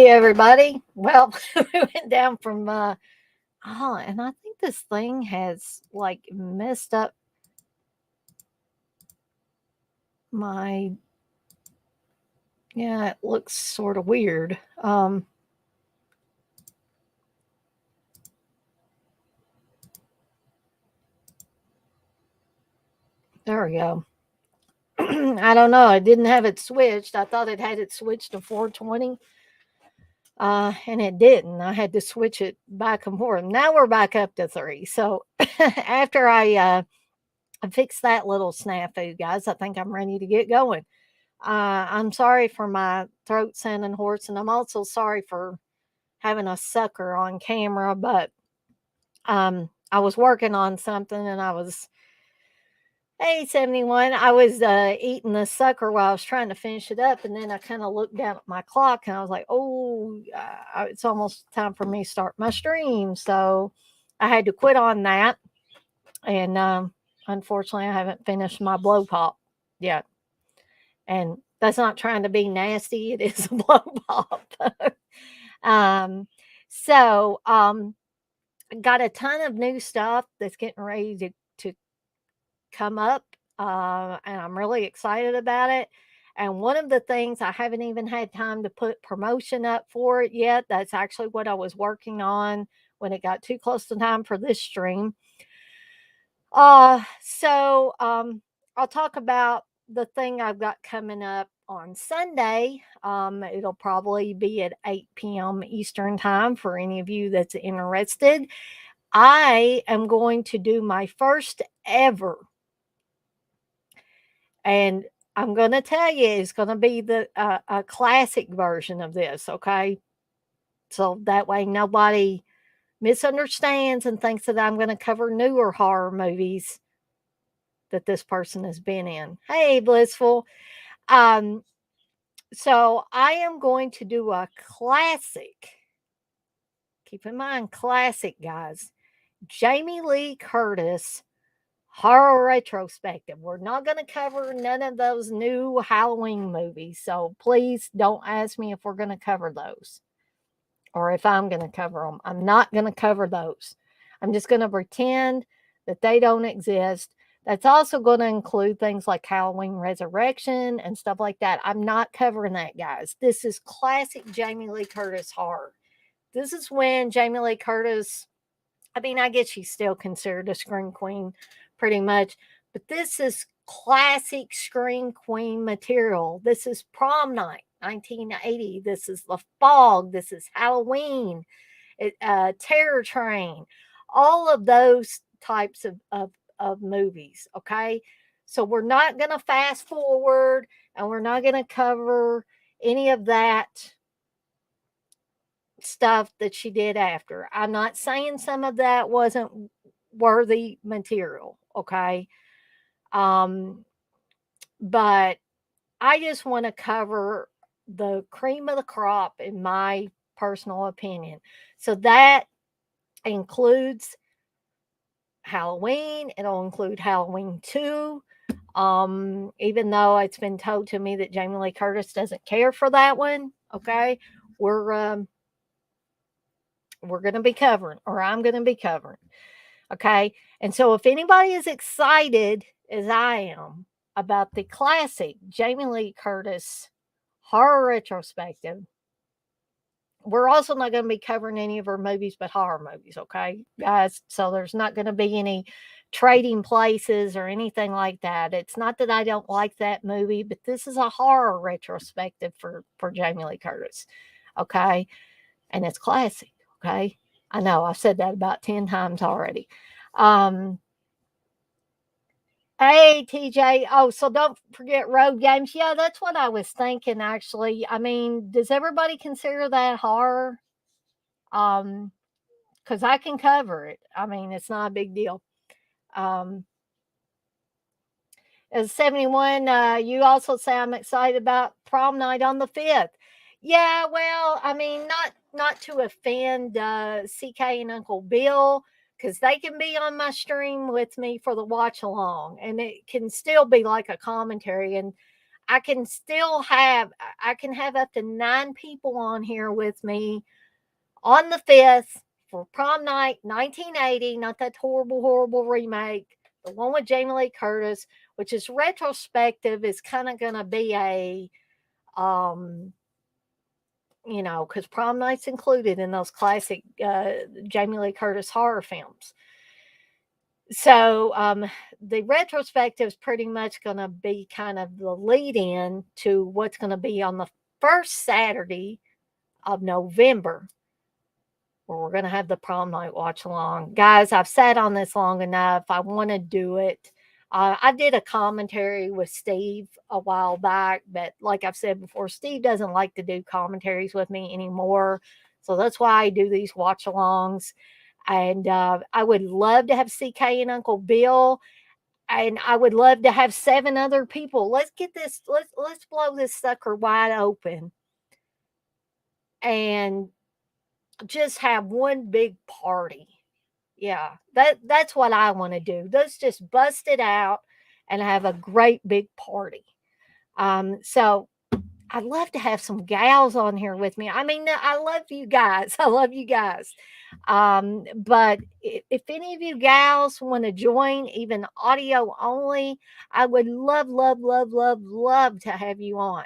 everybody. Well, we went down from and I think this thing has like messed up my yeah, it looks sort of weird. There we go. I don't know. I didn't have it switched. I thought it had it switched to 420. And it didn't. I had to switch it back and forth. Now we're back up to three. So after I fixed that little snafu, guys, I think I'm ready to get going. I'm sorry for my throat sounding hoarse, and I'm also sorry for having a sucker on camera, but I was working on something and I was, hey, 71, I was eating the sucker while I was trying to finish it up. And then I kind of looked down at my clock and I was like, oh, it's almost time for me to start my stream. So I had to quit on that. And unfortunately, I haven't finished my blow pop yet. And that's not trying to be nasty. It is a blow pop. um, so got a ton of new stuff that's getting ready to come up. And I'm really excited about it. And one of the things I haven't even had time to put promotion up for it yet. That's actually what I was working on when it got too close to time for this stream. I'll talk about the thing I've got coming up on Sunday. It'll probably be at 8 p.m. Eastern time for any of you that's interested. I am going to do my first ever, and I'm going to tell you it's going to be the a classic version of this, okay? So that way nobody misunderstands and thinks that I'm going to cover newer horror movies that this person has been in. Hey, Blissful. Um, so I am going to do a classic. Keep in mind, classic, guys. Jamie Lee Curtis horror retrospective. We're not going to cover none of those new Halloween movies. So please don't ask me if we're going to cover those or if I'm going to cover them. I'm not going to cover those. I'm just going to pretend that they don't exist. That's also going to include things like Halloween Resurrection and stuff like that. I'm not covering that, guys. This is classic Jamie Lee Curtis horror. This is when Jamie Lee Curtis, I mean, I guess she's still considered a scream queen pretty much, but this is classic scream queen material. This is Prom Night, 1980. This is The Fog. This is Halloween, Terror Train, all of those types of movies, okay? So we're not going to fast forward and we're not going to cover any of that stuff that she did after. I'm not saying some of that wasn't worthy material, okay? But I just want to cover the cream of the crop in my personal opinion. So that includes Halloween. It'll include Halloween 2. Even though it's been told to me that Jamie Lee Curtis doesn't care for that one, okay? We're going to be covering, or I'm going to be covering. Okay. And so if anybody is excited as I am about the classic Jamie Lee Curtis horror retrospective, we're also not going to be covering any of her movies but horror movies. Okay, guys. So there's not going to be any trading places or anything like that. It's not that I don't like that movie, but this is a horror retrospective for Jamie Lee Curtis. Okay. And it's classic. Okay. I know I've said that about 10 times already. Hey, TJ. Oh, so don't forget road games. Yeah, that's what I was thinking, actually. I mean, does everybody consider that horror? Because I can cover it. I mean, it's not a big deal. As 71, you also say I'm excited about prom night on the 5th. Yeah, well, I mean, not to offend CK and Uncle Bill, because they can be on my stream with me for the watch along, and it can still be like a commentary. And I can have up to 9 people on here with me on the 5th for prom night 1980, not that horrible, horrible remake, the one with Jamie Lee Curtis, which is retrospective, is kind of going to be um, because prom night's included in those classic Jamie Lee Curtis horror films. So the retrospective is pretty much going to be kind of the lead in to what's going to be on the first Saturday of November, where we're going to have the prom night watch along. Guys, I've sat on this long enough. I want to do it. I did a commentary with Steve a while back, but like I've said before, Steve doesn't like to do commentaries with me anymore. So that's why I do these watch alongs. And I would love to have CK and Uncle Bill, and I would love to have 7 other people. Let's get this. Let's blow this sucker wide open, and just have one big party. Yeah, that's what I want to do. Let's just bust it out and have a great big party. So I'd love to have some gals on here with me. I mean, I love you guys. I love you guys. But if any of you gals want to join, even audio only, I would love, love, love, love, love to have you on.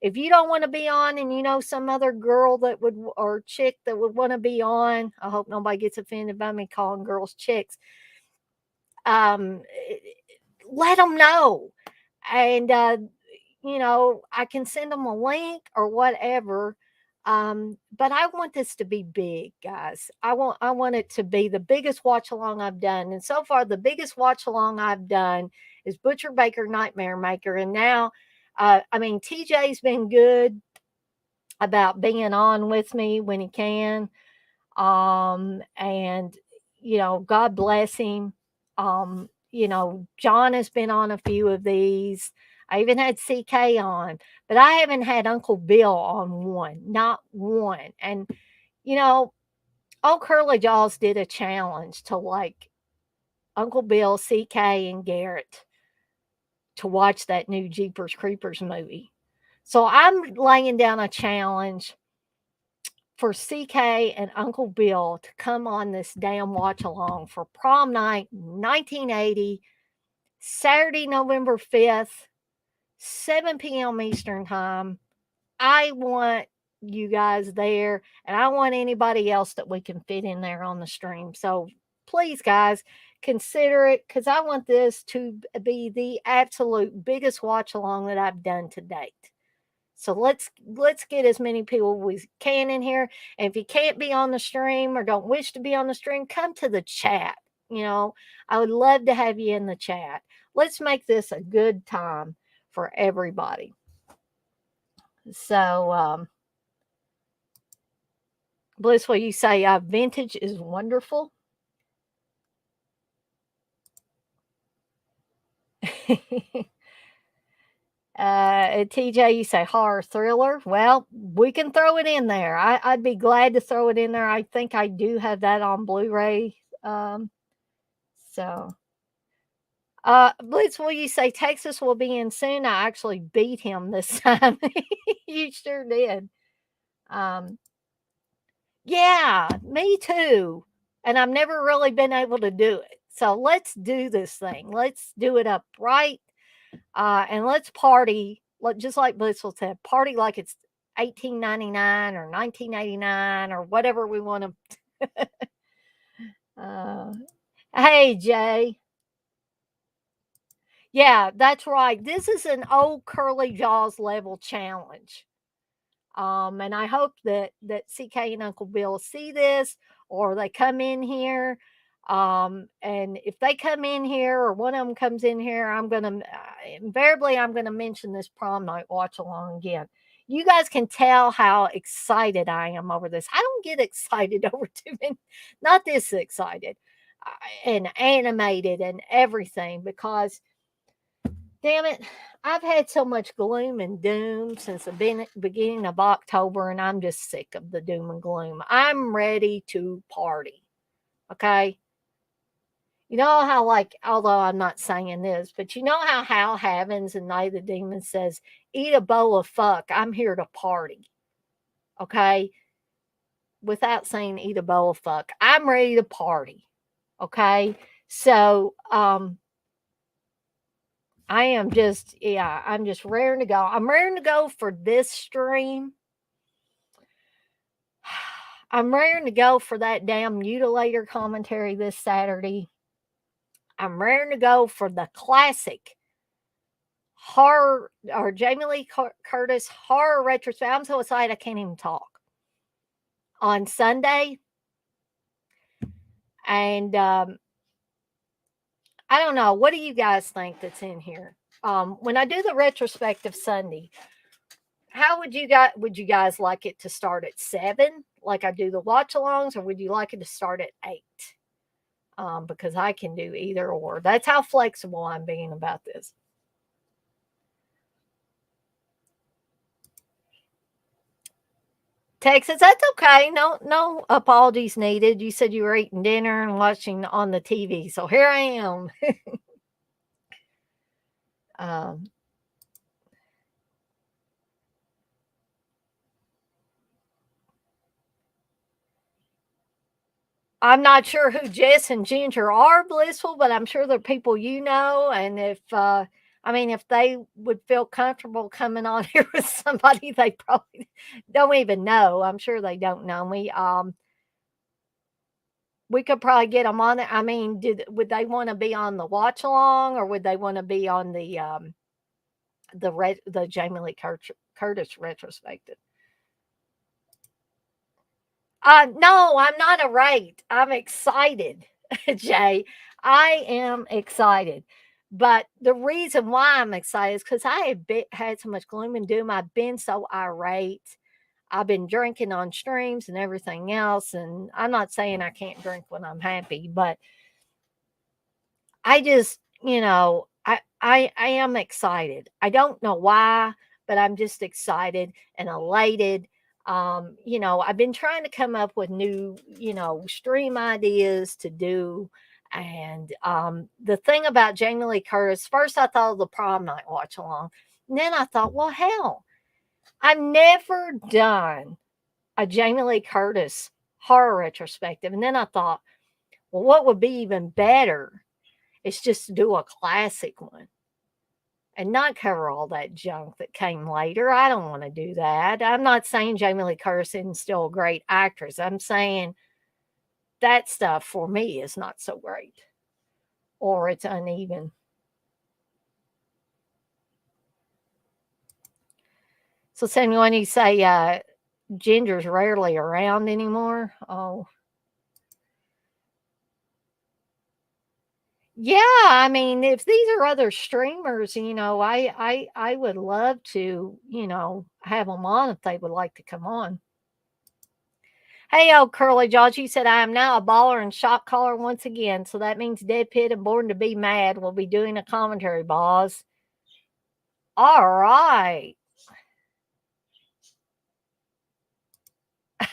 If you don't want to be on and you know some other girl that would, or chick that would want to be on, I hope nobody gets offended by me calling girls chicks. Um, Let them know. And, I can send them a link or whatever. But I want this to be big, guys. I want it to be the biggest watch along I've done. And so far, the biggest watch along I've done is Butcher Baker Nightmare Maker. And now, TJ's been good about being on with me when he can. And God bless him. John has been on a few of these. I even had CK on, but I haven't had Uncle Bill on one, not one. And you know, old Curly Jaws did a challenge to like Uncle Bill, CK, and Garrett to watch that new Jeepers Creepers movie. So I'm laying down a challenge for CK and Uncle Bill to come on this damn watch along for prom night 1980, Saturday, November 5th, 7 p.m. Eastern Time. I want you guys there, and I want anybody else that we can fit in there on the stream. So please, guys, consider it, because I want this to be the absolute biggest watch along that I've done to date. So let's get as many people we can in here. And if you can't be on the stream or don't wish to be on the stream, come to the chat. I would love to have you in the chat. Let's make this a good time for everybody. So, Blissful, you say vintage is wonderful. TJ, you say horror thriller. Well, we can throw it in there. I'd be glad to throw it in there. I think I do have that on Blu-ray. So, Blitz, will you say Texas will be in soon? I actually beat him this time. You sure did. Yeah, me too. And I've never really been able to do it. So let's do this thing. Let's do it up right. And let's party. Just like Blissful said, party like it's 1899 or 1989 or whatever we want to. Hey, Jay. Yeah, that's right. This is an old Curly Jaws level challenge. And I hope that CK and Uncle Bill see this, or they come in here. And if they come in here, or one of them comes in here, invariably I'm gonna mention this prom night watch along again. You guys can tell how excited I am over this. I don't get excited over too many, not this excited, and animated and everything, because damn it, I've had so much gloom and doom since the beginning of October, and I'm just sick of the doom and gloom. I'm ready to party. Okay? You know how, like, although I'm not saying this, but you know how Hal Havens in Night of the Demons says, "Eat a bowl of fuck. I'm here to party." Okay, without saying eat a bowl of fuck, I'm ready to party. Okay, so I am just, yeah, I'm just raring to go. I'm raring to go for this stream. I'm raring to go for that damn mutilator commentary this Saturday. I'm raring to go for the classic horror or Jamie Lee Curtis horror retrospect. I'm so excited I can't even talk on Sunday. And I don't know. What do you guys think that's in here? When I do the retrospective Sunday, how would you guys like it to start at 7, like I do the watch alongs, or would you like it to start at 8? Because I can do either or. That's how flexible I'm being about this. Texas, that's okay. No apologies needed. You said you were eating dinner and watching on the TV, so here I am. um, I'm not sure who Jess and Ginger are, Blissful, but I'm sure they're people you know. And if I mean, if they would feel comfortable coming on here with somebody they probably don't even know, I'm sure they don't know me. We could probably get them on there. I mean, would they want to be on the watch along, or would they want to be on the Jamie Lee Curtis retrospective? No, I'm not irate. I'm excited, Jay. I am excited. But the reason why I'm excited is because I had so much gloom and doom. I've been so irate. I've been drinking on streams and everything else. And I'm not saying I can't drink when I'm happy, but I just, I am excited. I don't know why, but I'm just excited and elated. I've been trying to come up with new, stream ideas to do. And the thing about Jamie Lee Curtis, first I thought of the prom night watch along. And then I thought, well, hell, I've never done a Jamie Lee Curtis horror retrospective. And then I thought, well, what would be even better? It's just to do a classic one and not cover all that junk that came later. I don't want to do that. I'm not saying Jamie Lee Curtis isn't still a great actress. I'm saying that stuff for me is not so great, or it's uneven. So, Samuel, when you say Ginger's rarely around anymore, oh, yeah. I mean, if these are other streamers, I would love to, have them on if they would like to come on. Hey, old curly jaws, you said I am now a baller and shot caller once again. So that means Dead Pit and Born to Be Mad will be doing a commentary, boss. All right.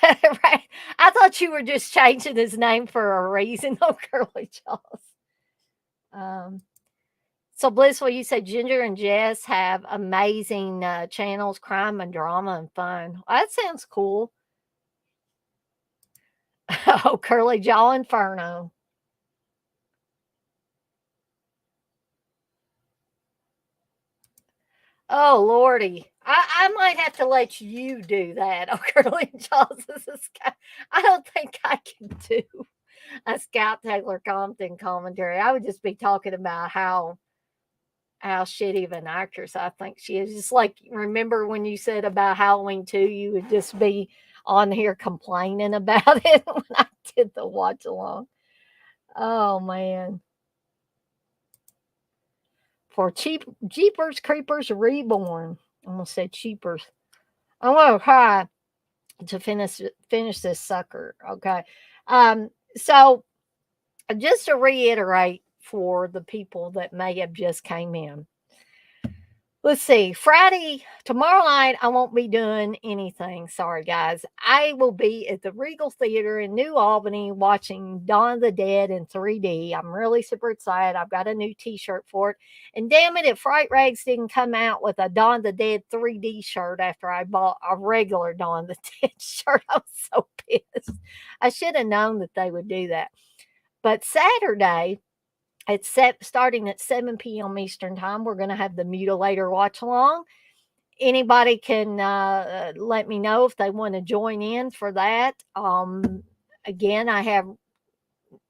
Right. I thought you were just changing his name for a reason, old curly jaws. So Blissful, you said Ginger and Jess have amazing channels, crime and drama and fun. Well, that sounds cool. Oh, Curly Jaw Inferno. Oh lordy, I might have to let you do that. Oh, Curly Jaws is a scout. I don't think I can do a Scout Taylor Compton commentary. I would just be talking about how shitty of an actress I think she is. Just like remember when you said about Halloween 2, you would just be on here complaining about it when I did the watch along. Oh man. For Jeepers Creepers Reborn. I almost said Cheapers. I'm gonna try to finish this sucker. Okay. So just to reiterate for the people that may have just came in, Let's see. Friday, tomorrow night, I won't be doing anything. Sorry, guys. I will be at the Regal Theater in New Albany watching Dawn of the Dead in 3D. I'm really super excited. I've got a new t shirt for it. And damn it, if Fright Rags didn't come out with a Dawn of the Dead 3D shirt after I bought a regular Dawn of the Dead shirt, I was so pissed. I should have known that they would do that. But Saturday, it's starting at 7 p.m. Eastern time. We're going to have the Mutilator watch along. Anybody can let me know if they want to join in for that. Again, I have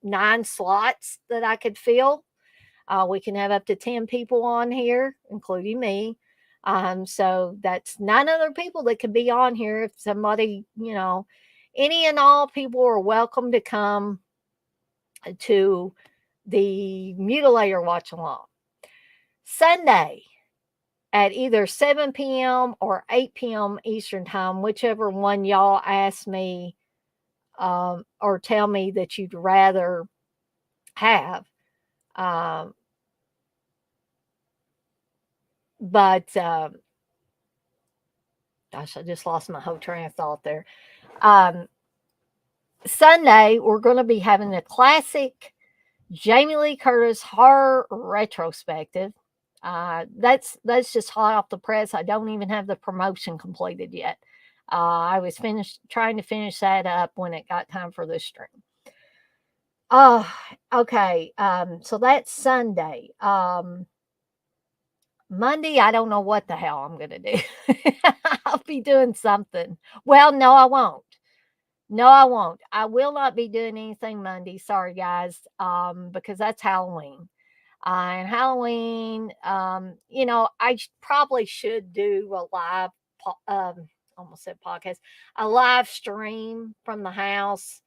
9 slots that I could fill. We can have up to 10 people on here, including me. So that's 9 other people that could be on here. If somebody, any and all people are welcome to come to the Mutilator watch along. Sunday at either 7 p.m. or 8 p.m. Eastern time, whichever one y'all ask me or tell me that you'd rather have. Um, but gosh, I just lost my whole train of thought there. Sunday, we're going to be having a classic Jamie Lee Curtis horror retrospective. That's just hot off the press. I don't even have the promotion completed yet. I was trying to finish that up when it got time for this stream. Oh, okay. So that's Sunday. Monday, I don't know what the hell I'm gonna do. I'll be doing something. Well, no, I won't. No, I won't. I will not be doing anything Monday. Sorry, guys. Because that's Halloween. And Halloween, I probably should do a live, almost said podcast, a live stream from the house.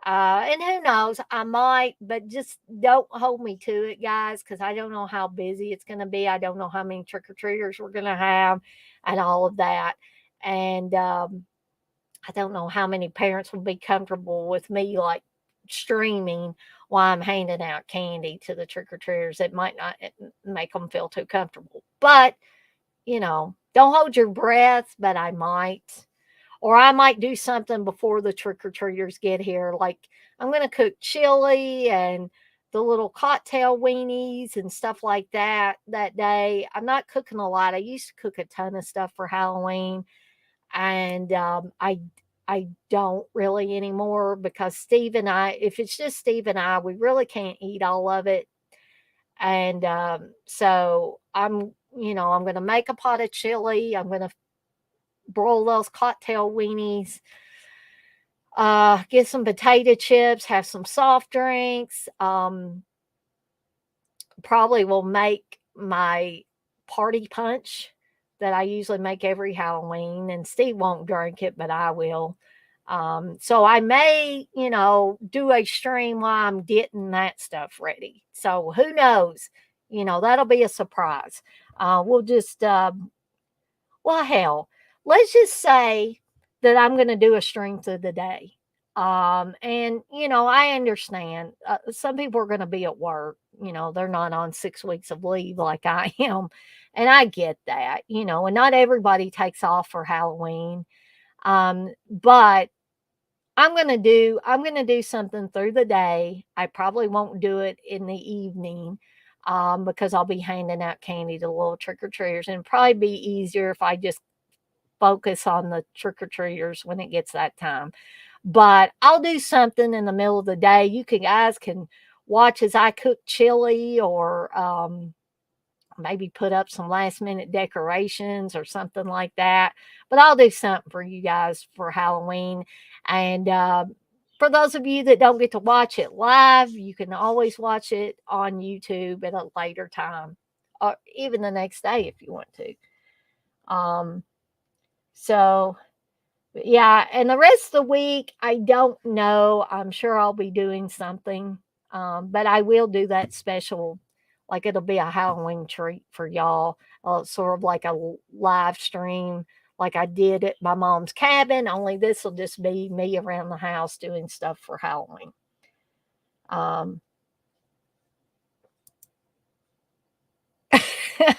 And who knows, I might, but just don't hold me to it, guys, because I don't know how busy it's going to be. I don't know how many trick or treaters we're going to have and all of that. And I don't know how many parents will be comfortable with me like streaming while I'm handing out candy to the trick or treaters. It might not make them feel too comfortable, but don't hold your breath, but I might. Or I might do something before the trick or treaters get here. Like I'm going to cook chili and the little cocktail weenies and stuff like that day. I'm not cooking a lot. I used to cook a ton of stuff for Halloween, and I don't really anymore because Steve and I, if it's just Steve and I, we really can't eat all of it. And so I'm going to make a pot of chili. I'm going to broil those cocktail weenies, get some potato chips, have some soft drinks. Probably will make my party punch that I usually make every Halloween, and Steve won't drink it, but I will. So I may, do a stream while I'm getting that stuff ready. So who knows? That'll be a surprise. We'll just, well, hell, let's just say that I'm going to do a stream through the day. And I understand some people are going to be at work, they're not on 6 weeks of leave like I am. And I get that, and not everybody takes off for Halloween. But I'm going to do something through the day. I probably won't do it in the evening. Because I'll be handing out candy to little trick or treaters, and it'd probably be easier if I just focus on the trick or treaters when it gets that time. But I'll do something in the middle of the day. You guys can watch as I cook chili, or maybe put up some last minute decorations or something like that. But I'll do something for you guys for Halloween. And for those of you that don't get to watch it live, you can always watch it on YouTube at a later time, or even the next day if you want to. So yeah, and the rest of the week, I don't know. I'm sure I'll be doing something, but I will do that special. Like it'll be a Halloween treat for y'all, sort of like a live stream, like I did at my mom's cabin. Only this will just be me around the house doing stuff for Halloween. Um,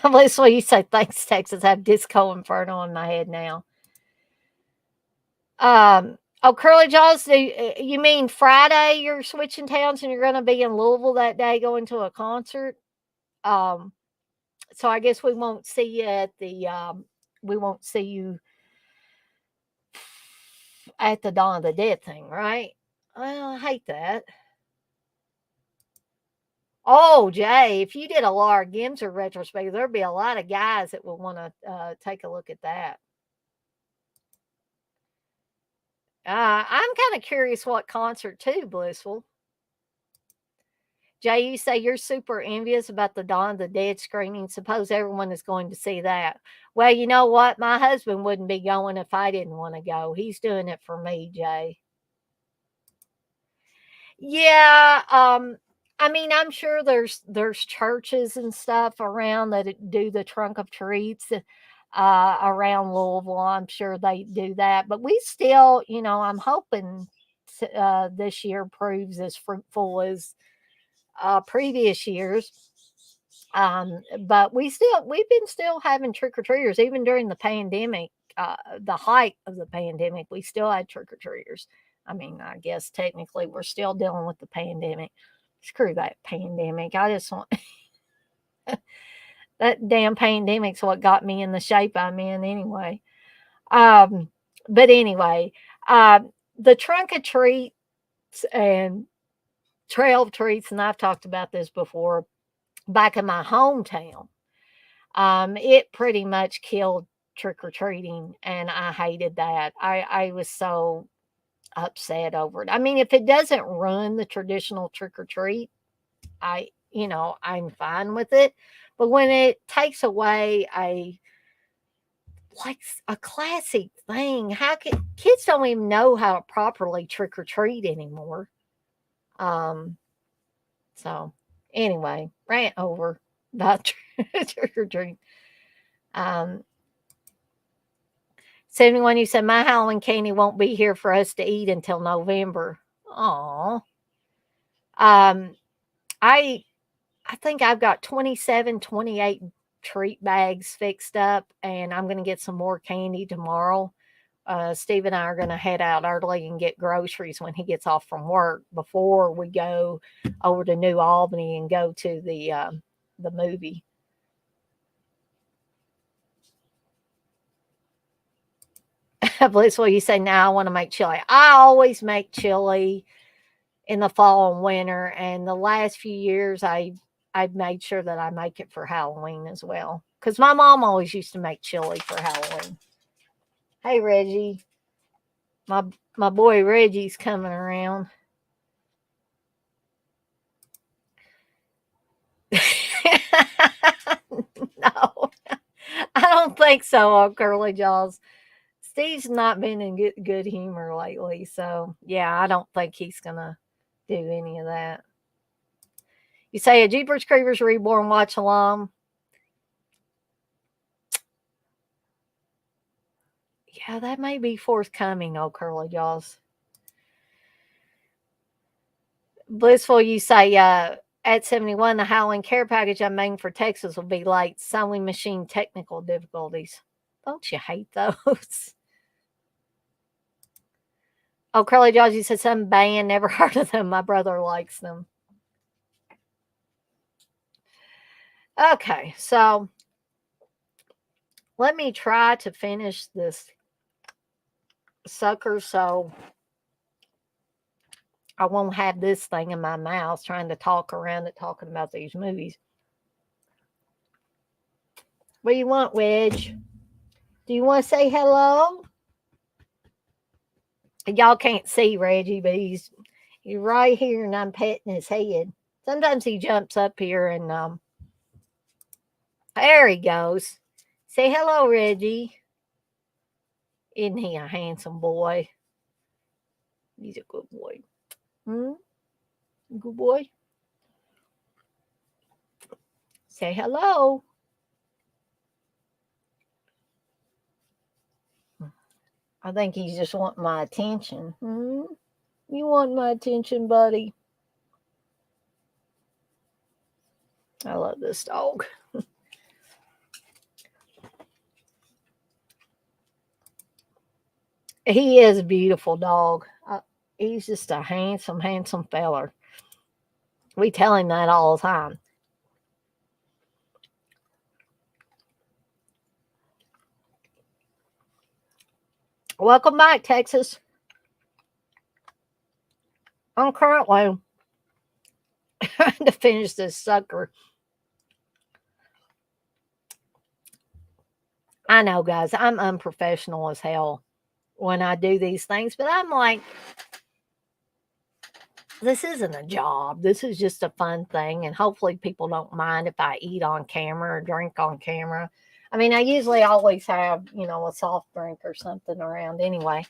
That's what you say. Thanks, Texas. I have Disco Inferno in my head now. Oh, Curly Jaws, you mean Friday you're switching towns and you're going to be in Louisville that day going to a concert? Um, so I guess we won't see you at we won't see you at the Dawn of the Dead thing, right? Well, I hate that. Oh, Jay, if you did a Laura Gimser retrospective, there'd be a lot of guys that would want to take a look at that. I'm kind of curious what concert too, Blissful. Jay, you say you're super envious about the Dawn of the Dead screening. Suppose everyone is going to see that. Well, you know what? My husband wouldn't be going if I didn't want to go. He's doing it for me, Jay. Yeah, I mean, I'm sure there's churches and stuff around that do the trunk of treats around Louisville. I'm sure they do that, but we still, I'm hoping this year proves as fruitful as previous years. But we've been still having trick or treaters even during the pandemic. The height of the pandemic, we still had trick or treaters. I mean, I guess technically we're still dealing with the pandemic. Screw that pandemic. I just want that damn pandemic's what got me in the shape I'm in anyway. Um, but anyway, the trunk of treats and trail of treats, and I've talked about this before, back in my hometown, it pretty much killed trick or treating, and I hated that. I was so upset over it. I mean, if it doesn't ruin the traditional trick or treat, I'm fine with it. But when it takes away a classic thing, how can kids don't even know how to properly trick or treat anymore? Um, so anyway, rant over about trick or treat. Um, 71, you said my Halloween candy won't be here for us to eat until November. Aw. Um, I I think I've got 27, 28 treat bags fixed up, and I'm going to get some more candy tomorrow. Steve and I are going to head out early and get groceries when he gets off from work before we go over to New Albany and go to the movie. Bliss, what you say now? I want to make chili. I always make chili in the fall and winter, and the last few years I've made sure that I make it for Halloween as well. Because my mom always used to make chili for Halloween. Hey Reggie, my my boy Reggie's coming around. No, I don't think so on Curly Jaws. Steve's not been in good humor lately, so yeah, I don't think he's gonna do any of that. You say a Jeepers Creepers Reborn watch along. Yeah, that may be forthcoming, oh Curly Jaws. Blissful, you say at 71, the Howling Care Package I'm making for Texas will be late. Sewing machine technical difficulties. Don't you hate those? Oh, Curly Jaws, you said some band, never heard of them. My brother likes them. Okay, so let me try to finish this sucker so I won't have this thing in my mouth trying to talk around it, talking about these movies. What do you want, Wedge? Do you want to say hello? Y'all can't see Reggie, but he's right here and I'm petting his head. Sometimes he jumps up here and there he goes. Say hello, Reggie. Isn't he a handsome boy? He's a good boy. Hmm? Good boy. Say hello. I think he's just wanting my attention. Hmm? You want my attention, buddy? I love this dog. He is a beautiful dog. He's just a handsome, handsome feller. We tell him that all the time. Welcome back, Texas. I'm currently trying to finish this sucker. I know, guys, I'm unprofessional as hell when I do these things, but I'm like, this isn't a job. This is just a fun thing. And hopefully, people don't mind if I eat on camera or drink on camera. I mean, I usually always have, a soft drink or something around anyway.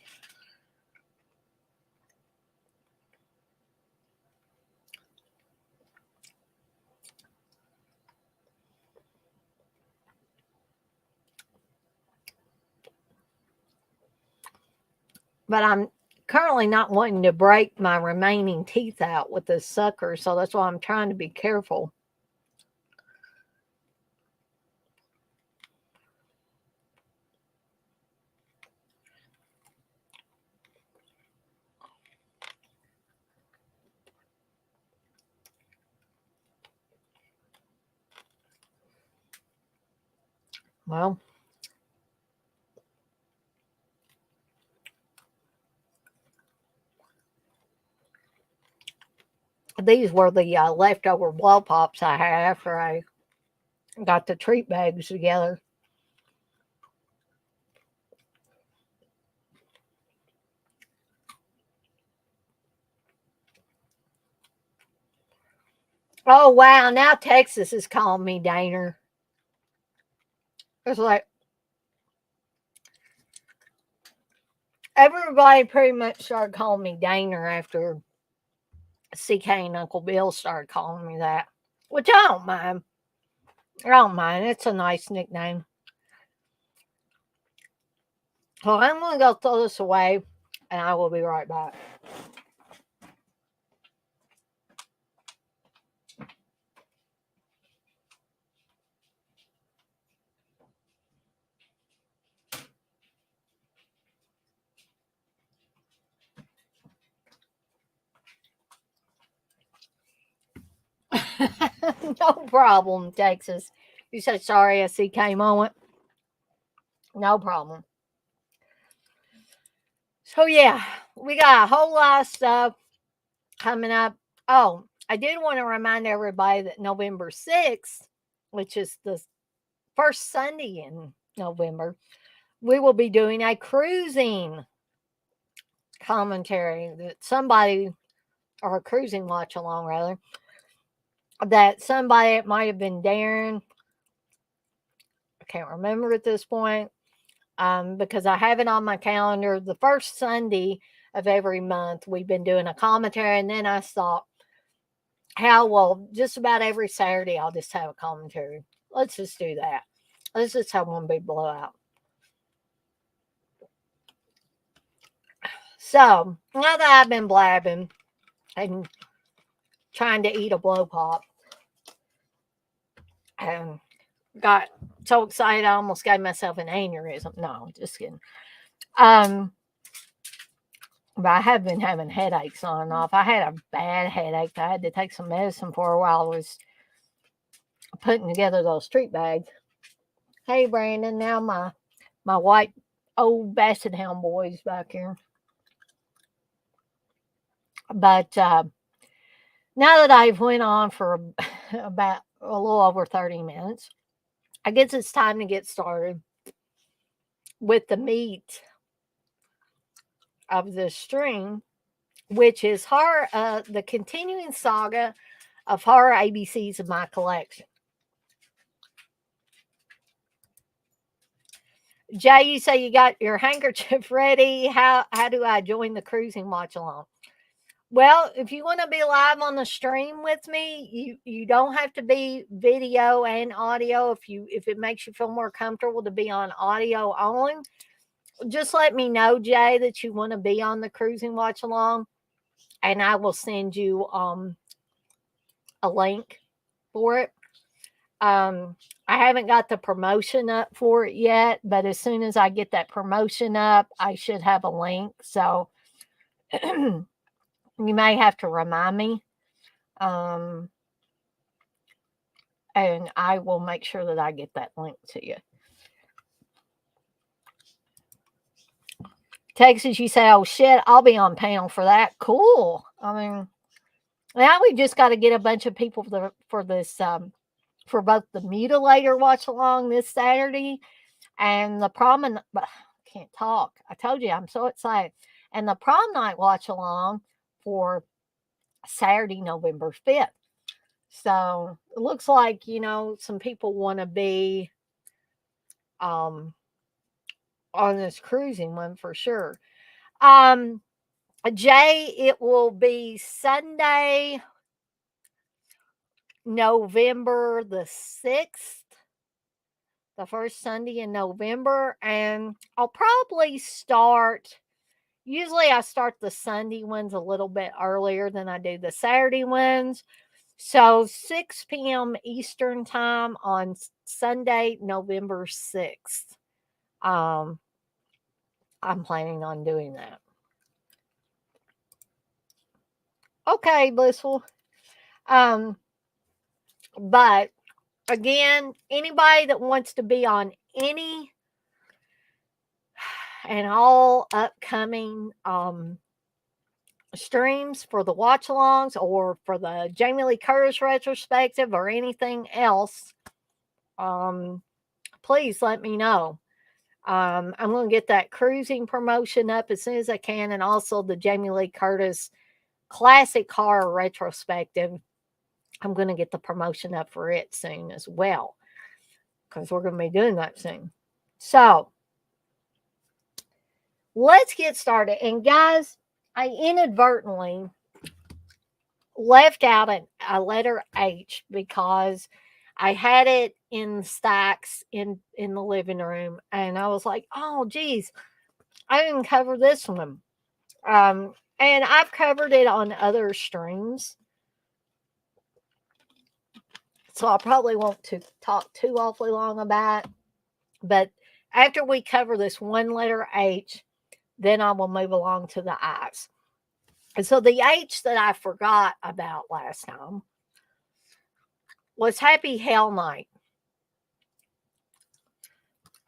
But I'm currently not wanting to break my remaining teeth out with this sucker. So that's why I'm trying to be careful. Well, these were the leftover blow pops I had after I got the treat bags together. Oh, wow. Now Texas is calling me Daner. It's like everybody pretty much started calling me Daner after CK and Uncle Bill started calling me that, which I don't mind. I don't mind. It's a nice nickname. So I'm going to go throw this away and I will be right back. No problem, Texas. You said sorry, a CK moment. No problem. So, yeah, we got a whole lot of stuff coming up. Oh, I did want to remind everybody that November 6th, which is the first Sunday in November, we will be doing a cruising commentary that somebody, or a cruising watch along rather, that somebody, it might have been Darren, I can't remember at this point, because I have it on my calendar. The first Sunday of every month, we've been doing a commentary, and then I thought, how well, just about every Saturday, I'll just have a commentary. Let's just do that. Let's just have one big blowout. So now that I've been blabbing and trying to eat a blow pop, and got so excited I almost gave myself an aneurysm. No, just kidding. But I have been having headaches on and off. I had a bad headache. I had to take some medicine for a while. I was putting together those treat bags. Hey, Brandon. Now my white old basset hound boys back here. But now that I've went on for about a little over 30 minutes, I guess it's time to get started with the meat of this stream, which is horror, the continuing saga of horror ABCs of my collection. Jay, you say you got your handkerchief ready. How do I join the cruising watch along? Well, if you want to be live on the stream with me, you don't have to be video and audio. If it makes you feel more comfortable to be on audio only, just let me know, Jay, that you want to be on the cruising watch along, and I will send you a link for it. I haven't got the promotion up for it yet, but as soon as I get that promotion up, I should have a link. So you may have to remind me. Um, and I will make sure that I get that link to you. Texas, you say, oh shit, I'll be on panel for that. Cool. I mean, now we just got to get a bunch of people for this, for both the mutilator watch along this Saturday and the prom and can't talk. I told you I'm so excited. And the prom night watch along for Saturday, November 5th. So it looks like, some people want to be on this cruising one for sure. Jay, it will be Sunday, November the 6th, the first Sunday in November. And I'll probably usually I start the Sunday ones a little bit earlier than I do the Saturday ones. So 6 p.m. Eastern time on Sunday, November 6th. I'm planning on doing that. Okay, Blissful. But again, anybody that wants to be on any and all upcoming streams for the watch alongs or for the Jamie Lee Curtis retrospective or anything else, please let me know. I'm going to get that cruising promotion up as soon as I can, and also the Jamie Lee Curtis classic horror retrospective. I'm going to get the promotion up for it soon as well, because we're going to be doing that soon. So let's get started. And guys, I inadvertently left out a letter H because I had it in stacks in the living room, and I was like, oh geez, I didn't cover this one. And I've covered it on other streams, so I probably won't to talk too awfully long about it. But after we cover this one letter H, then I will move along to the I's. And so the H that I forgot about last time was Happy Hell Night.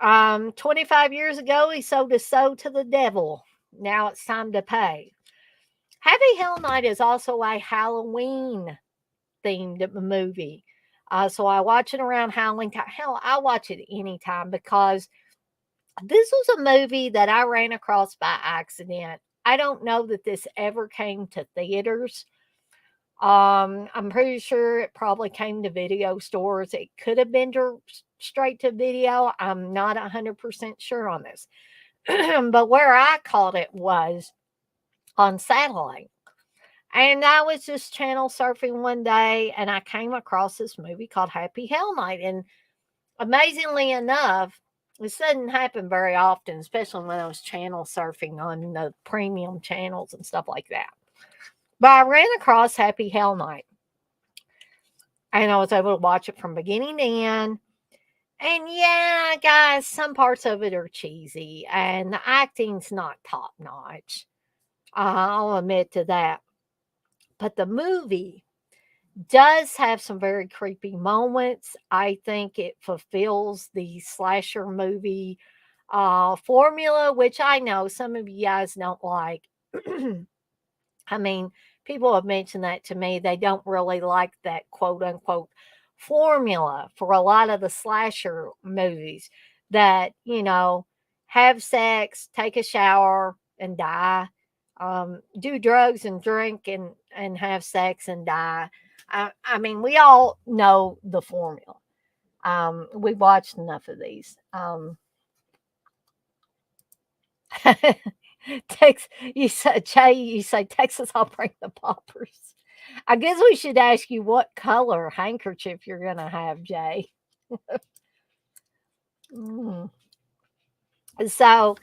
25 years ago, he sold his soul to the devil. Now it's time to pay. Happy Hell Night is also a Halloween themed movie. So I watch it around Halloween time. Hell, I watch it anytime because this was a movie that I ran across by accident. I don't know that this ever came to theaters. I'm pretty sure it probably came to video stores. It could have been straight to video. I'm not 100% sure on this. But where I caught it was on satellite. And I was just channel surfing one day and I came across this movie called Happy Hell Night. And amazingly enough, this doesn't happen very often, especially when I was channel surfing on the premium channels and stuff like that. But I ran across Happy Hell Night. And I was able to watch it from beginning to end. And yeah, guys, some parts of it are cheesy. And the acting's not top notch. I'll admit to that. But the movie does have some very creepy moments. I think it fulfills the slasher movie formula, which I know some of you guys don't like. I mean, people have mentioned that to me. They don't really like that quote unquote formula for a lot of the slasher movies that, have sex, take a shower, and die. Do drugs and drink and have sex and die. I mean, we all know the formula. We've watched enough of these. You say, Jay, you say, Texas, I'll bring the poppers. I guess we should ask you what color handkerchief you're going to have, Jay. Mm. So,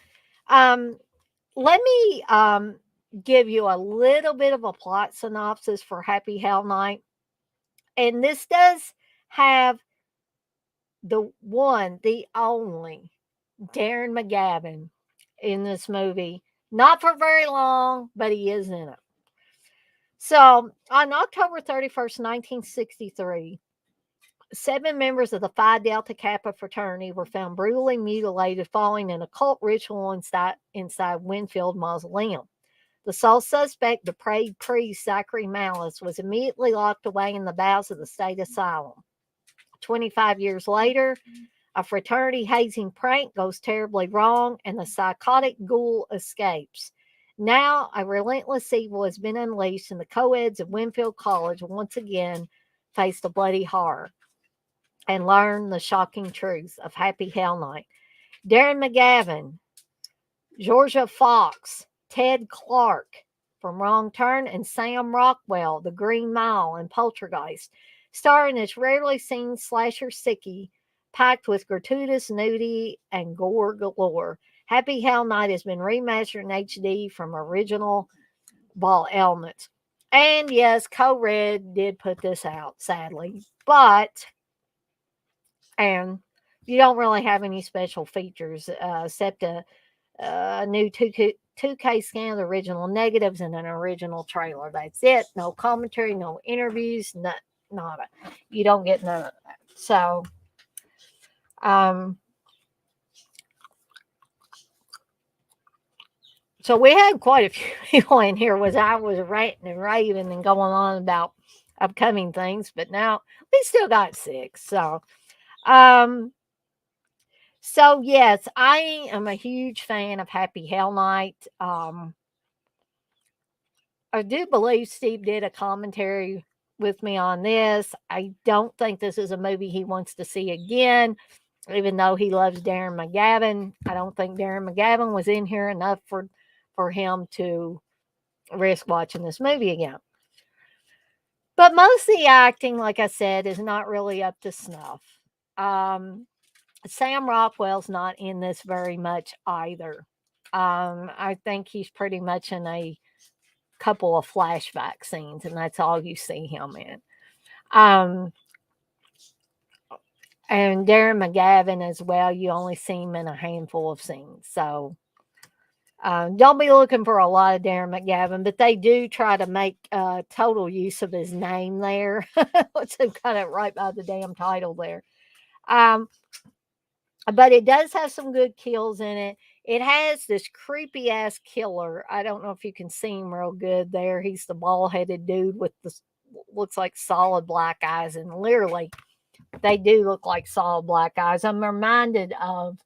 let me give you a little bit of a plot synopsis for Happy Hell Night. And this does have the only Darren McGavin in this movie. Not for very long, but he is in it. So on October 31st, 1963, 7 members of the Phi Delta Kappa fraternity were found brutally mutilated following an occult ritual inside Winfield Mausoleum. The sole suspect, the depraved priest Zachary Malice, was immediately locked away in the bowels of the state asylum. 25 years later, a fraternity hazing prank goes terribly wrong, and the psychotic ghoul escapes. Now, a relentless evil has been unleashed, and the co-eds of Winfield College once again face the bloody horror and learn the shocking truth of Happy Hell Night. Darren McGavin, Georgia Fox, Ted Clark from Wrong Turn, and Sam Rockwell, The Green Mile and Poltergeist, star in this rarely seen slasher sickie packed with gratuitous nudity and gore galore. Happy Hell Night has been remastered in HD from original Ball Elements. And yes, Co-Red did put this out, sadly. But, and you don't really have any special features except a new 2K scan of the original negatives and an original trailer. That's it. No commentary, no interviews, nada. You don't get none of that. Um, so we had quite a few people in here. I was ranting and raving and going on about upcoming things, but now we still got 6. Um, so yes, I am a huge fan of Happy Hell Night. I do believe Steve did a commentary with me on this. I don't think this is a movie he wants to see again, even though he loves Darren McGavin. I don't think Darren McGavin was in here enough for him to risk watching this movie again. But most of the acting, like I said, is not really up to snuff. Sam Rockwell's not in this very much either. I think he's pretty much in a couple of flashback scenes, and that's all you see him in. And Darren McGavin as well, you only see him in a handful of scenes. So don't be looking for a lot of Darren McGavin, but they do try to make total use of his name there. Let's got it right by the damn title there. But it does have some good kills in it. It has this creepy ass killer. I don't know if you can see him real good there. He's the bald headed dude with the looks like solid black eyes, and literally they do look like solid black eyes. I'm reminded of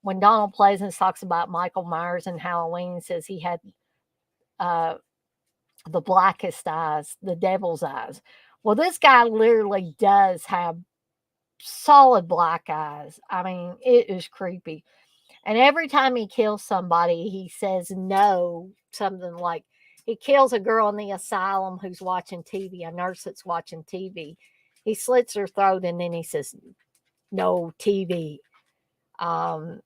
when Donald Pleasance talks about Michael Myers in Halloween, says he had the blackest eyes, the devil's eyes. Well, this guy literally does have solid black eyes. I mean, it is creepy. And every time he kills somebody, he says no, something like he kills a girl in the asylum who's watching TV, a nurse that's watching TV. He slits her throat and then he says, no TV. And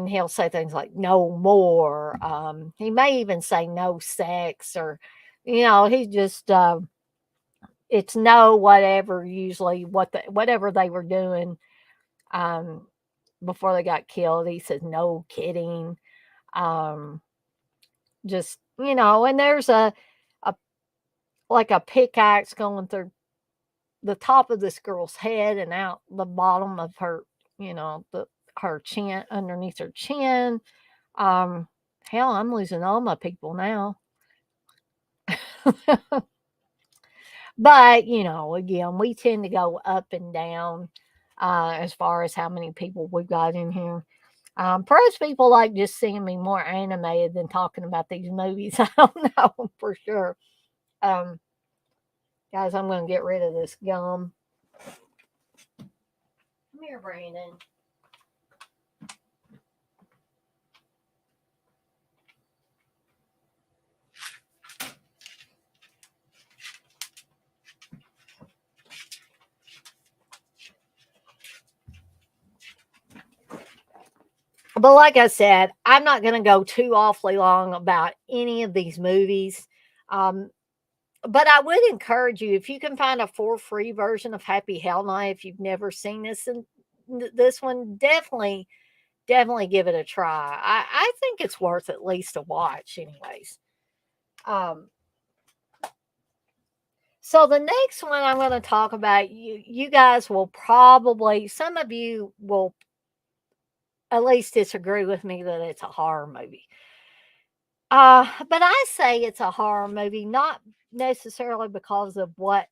he'll say things like no more. He may even say no sex, or, he just, it's no whatever, usually whatever they were doing. Before they got killed, he says no kidding. Just, and there's a like a pickaxe going through the top of this girl's head and out the bottom of her, her chin, underneath her chin. Hell, I'm losing all my people now. But, again, we tend to go up and down as far as how many people we've got in here. Perhaps people like just seeing me more animated than talking about these movies. I don't know for sure. Guys, I'm going to get rid of this gum. Come here, Brandon. But like I said, I'm not going to go too awfully long about any of these movies. But I would encourage you, if you can find a for free version of Happy Hell Night, if you've never seen this one, definitely give it a try. I think it's worth at least a watch, anyways. Um, so the next one I'm going to talk about, you guys will probably, some of you will at least disagree with me that it's a horror movie. But I say it's a horror movie, not necessarily because of what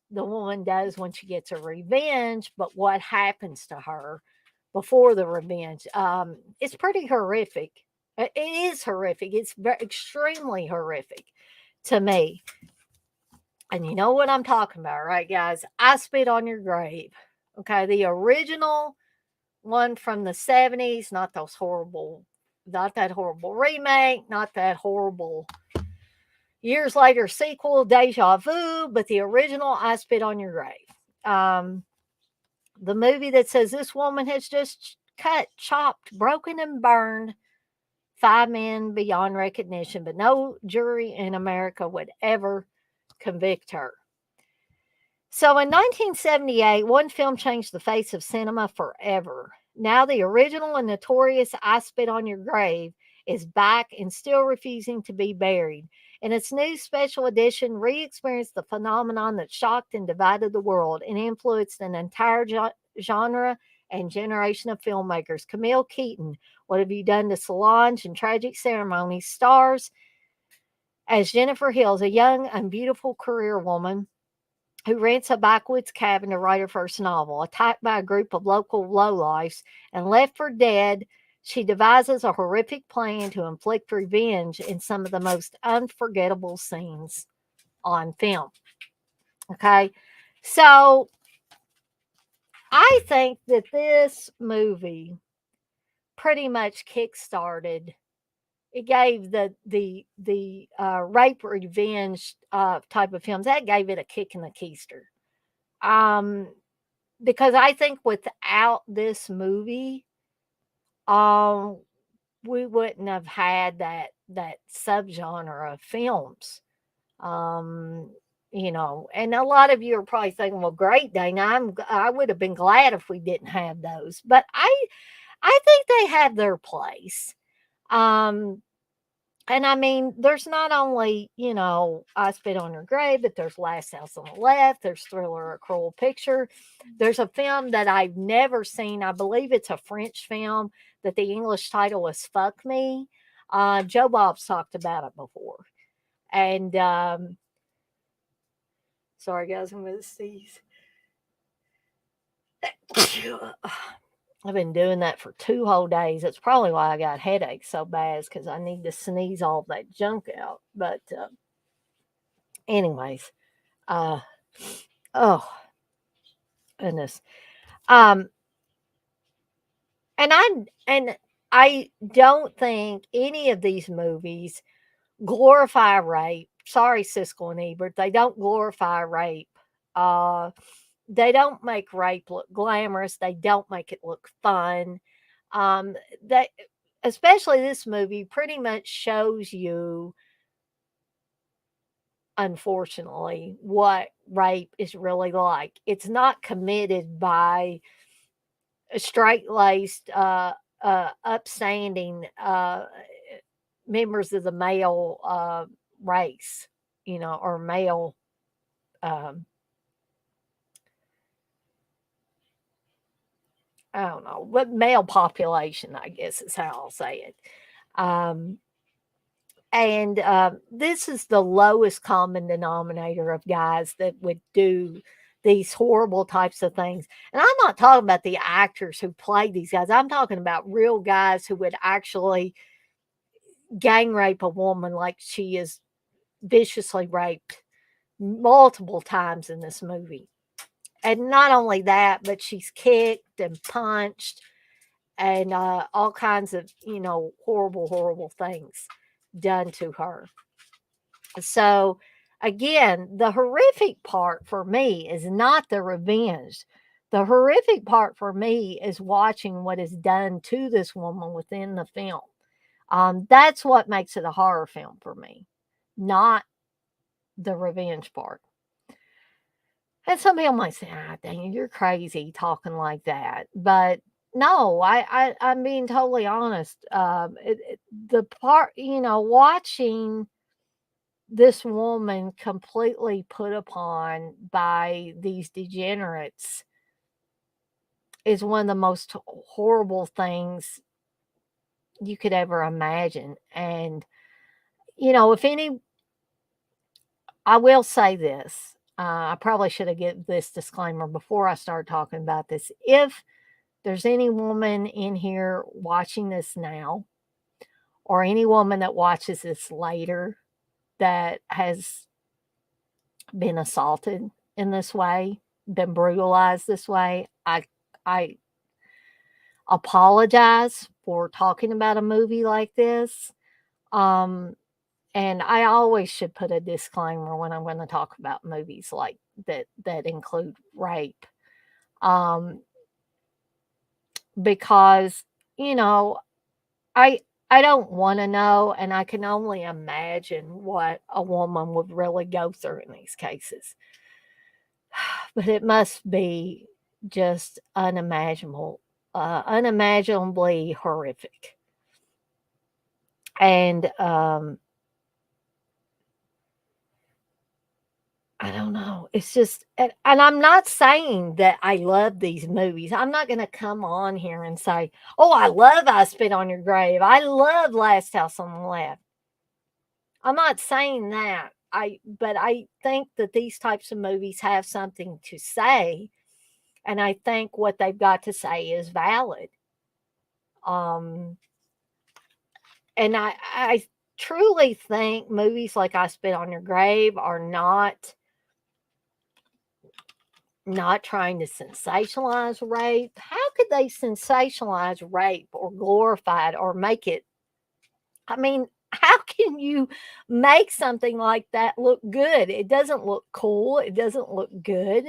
the woman does when she gets her revenge, but what happens to her before the revenge. It's pretty horrific. It is horrific. It's extremely horrific to me. And you know what I'm talking about, right, guys? I Spit on Your Grave. Okay, the original one from the 70s, not those horrible, not that horrible remake, not that horrible years later sequel, Deja Vu, but the original I Spit on Your Grave. The movie that says this woman has just cut, chopped, broken, and burned 5 men beyond recognition, but no jury in America would ever convict her. So in 1978, one film changed the face of cinema forever. Now the original and notorious I Spit on Your Grave is back and still refusing to be buried. In its new special edition, re-experienced the phenomenon that shocked and divided the world and influenced an entire genre and generation of filmmakers. Camille Keaton, What Have You Done to Solange and Tragic Ceremony, stars as Jennifer Hills, a young and beautiful career woman who rents a backwoods cabin to write her first novel. Attacked by a group of local lowlifes and left for dead, she devises a horrific plan to inflict revenge in some of the most unforgettable scenes on film. Okay, so I think that this movie pretty much kick-started. It gave the rape revenge type of films, that gave it a kick in the keister. Um, because I think without this movie, um, we wouldn't have had that subgenre of films. Um, and a lot of you are probably thinking, "Well, great, Dana. I would have been glad if we didn't have those." But I think they have their place. Um, and I mean, there's not only, I Spit on Your Grave, but there's Last House on the Left, there's Thriller, A Cruel Picture. There's a film that I've never seen. I believe it's a French film that the English title is Fuck Me. Joe Bob's talked about it before. And sorry, guys, I'm going to sneeze. I've been doing that for 2 whole days. That's probably why I got headaches so bad, because I need to sneeze all that junk out. But anyways, uh, oh goodness. Um, and I don't think any of these movies glorify rape. Sorry, Siskel and Ebert, they don't glorify rape. Uh, they don't make rape look glamorous. They don't make it look fun. They, especially this movie, pretty much shows you, unfortunately, what rape is really like. It's not committed by straight laced, upstanding members of the male race, or male. Um, I don't know, but male population, I guess is how I'll say it. Um, and this is the lowest common denominator of guys that would do these horrible types of things. And I'm not talking about the actors who play these guys. I'm talking about real guys who would actually gang rape a woman like she is viciously raped multiple times in this movie. And not only that, but she's kicked and punched and all kinds of, horrible, horrible things done to her. So, again, the horrific part for me is not the revenge. The horrific part for me is watching what is done to this woman within the film. That's what makes it a horror film for me, not the revenge part. And some people might say, "Ah, dang it, you're crazy talking like that." But no, I'm being totally honest. The part, watching this woman completely put upon by these degenerates is one of the most horrible things you could ever imagine. And, if any, I will say this. I probably should have given this disclaimer before I start talking about this. If there's any woman in here watching this now, or any woman that watches this later that has been assaulted in this way, been brutalized this way, I apologize for talking about a movie like this. Um, and I always should put a disclaimer when I'm going to talk about movies like that include rape. Um, because, you know, I I don't want to know, and I can only imagine what a woman would really go through in these cases. But it must be just unimaginably horrific. And I don't know. It's just, and I'm not saying that I love these movies. I'm not going to come on here and say, "Oh, I love I Spit on Your Grave. I love Last House on the Left." I'm not saying that. But I think that these types of movies have something to say, and I think what they've got to say is valid. Um, and I truly think movies like I Spit on Your Grave are not trying to sensationalize rape. How could they sensationalize rape or glorify it or make it? I mean, how can you make something like that look good? It doesn't look cool. It doesn't look good.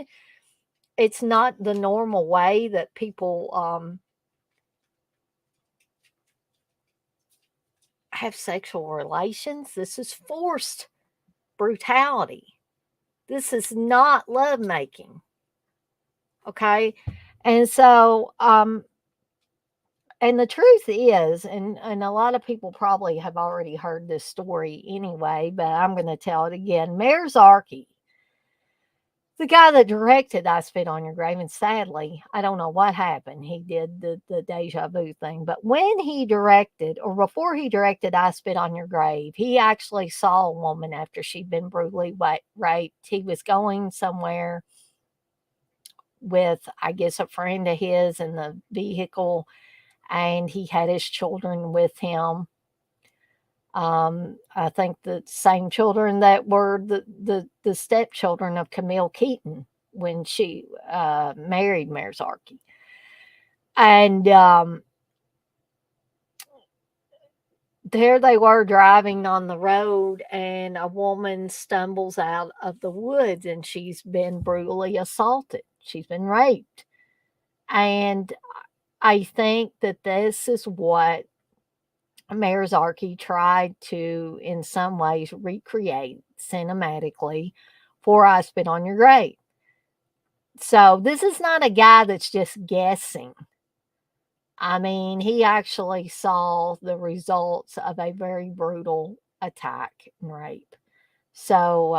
It's not the normal way that people have sexual relations. This is forced brutality. This is not lovemaking. Okay. And so, and the truth is, and a lot of people probably have already heard this story anyway, but I'm going to tell it again. Mayor Zarky, the guy that directed I Spit on Your Grave, and sadly, I don't know what happened. He did the deja vu thing, but when he directed, or before he directed I Spit on Your Grave, he actually saw a woman after she'd been brutally raped. He was going somewhere with, I guess, a friend of his in the vehicle, and he had his children with him. I think the same children that were the stepchildren of Camille Keaton when she married Mayor Zarky. And there they were driving on the road, and a woman stumbles out of the woods, and she's been brutally assaulted. She's been raped. And I think that this is what Mayor Zarky tried to, in some ways, recreate cinematically for I Spit on Your Grave. So this is not a guy that's just guessing. I mean, he actually saw the results of a very brutal attack and rape. So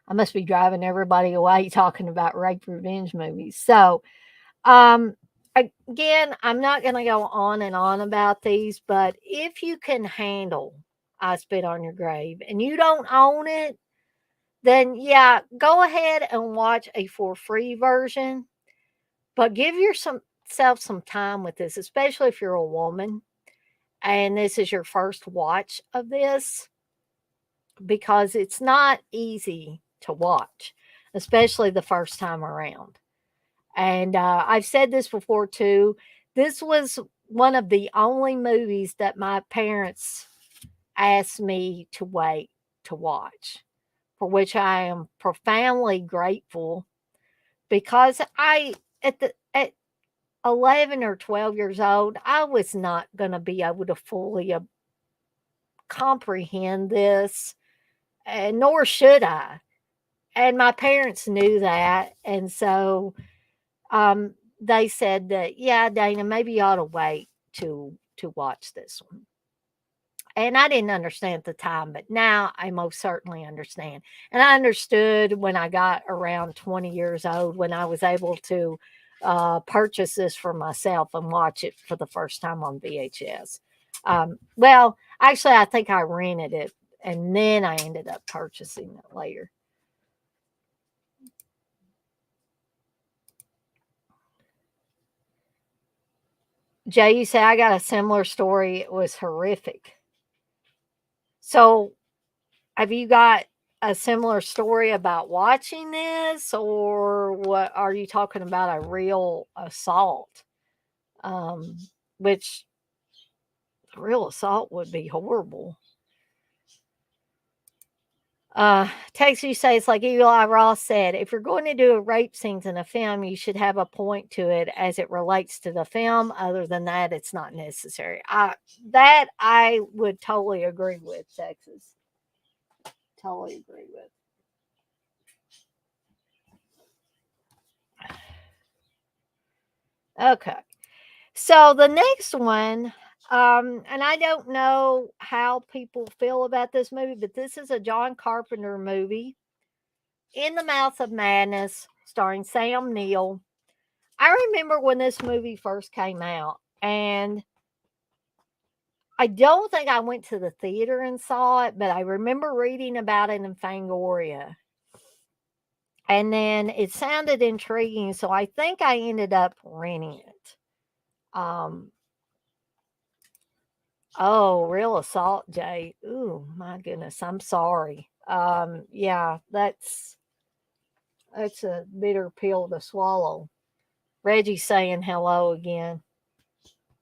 I must be driving everybody away talking about rape revenge movies. So um, again, I'm not going to go on and on about these, but if you can handle I Spit on Your Grave and you don't own it, then yeah, go ahead and watch a for free version, but give yourself some time with this, especially if you're a woman and this is your first watch of this, because it's not easy to watch, especially the first time around. And I've said this before too. This was one of the only movies that my parents asked me to wait to watch, for which I am profoundly grateful, because at 11 or 12 years old, I was not going to be able to fully comprehend this and nor should I. And my parents knew that, and so they said that, yeah, Dana, maybe you ought to wait to watch this one. And I didn't understand at the time, but now I most certainly understand. And I understood when I got around 20 years old, when I was able to purchase this for myself and watch it for the first time on VHS. Well, actually, I think I rented it and then I ended up purchasing it later. Jay, you say I got a similar story. It was horrific. So, have you got a similar story about watching this, or what are you talking about a real assault? Um, which real assault would be horrible. Text you say it's like Eli Ross said, if you're going to do a rape scenes in a film, you should have a point to it as it relates to the film. Other than that, it's not necessary. I would totally agree with, Texas. Totally agree with. Okay. So the next one, and I don't know how people feel about this movie, but this is a John Carpenter movie, In the Mouth of Madness, starring Sam Neill. I remember when this movie first came out, and I don't think I went to the theater and saw it, but I remember reading about it in Fangoria. And then it sounded intriguing, so I think I ended up renting it. Um, Oh, real assault, Jay. Ooh, my goodness. I'm sorry. Yeah, that's a bitter pill to swallow. Reggie's saying hello again.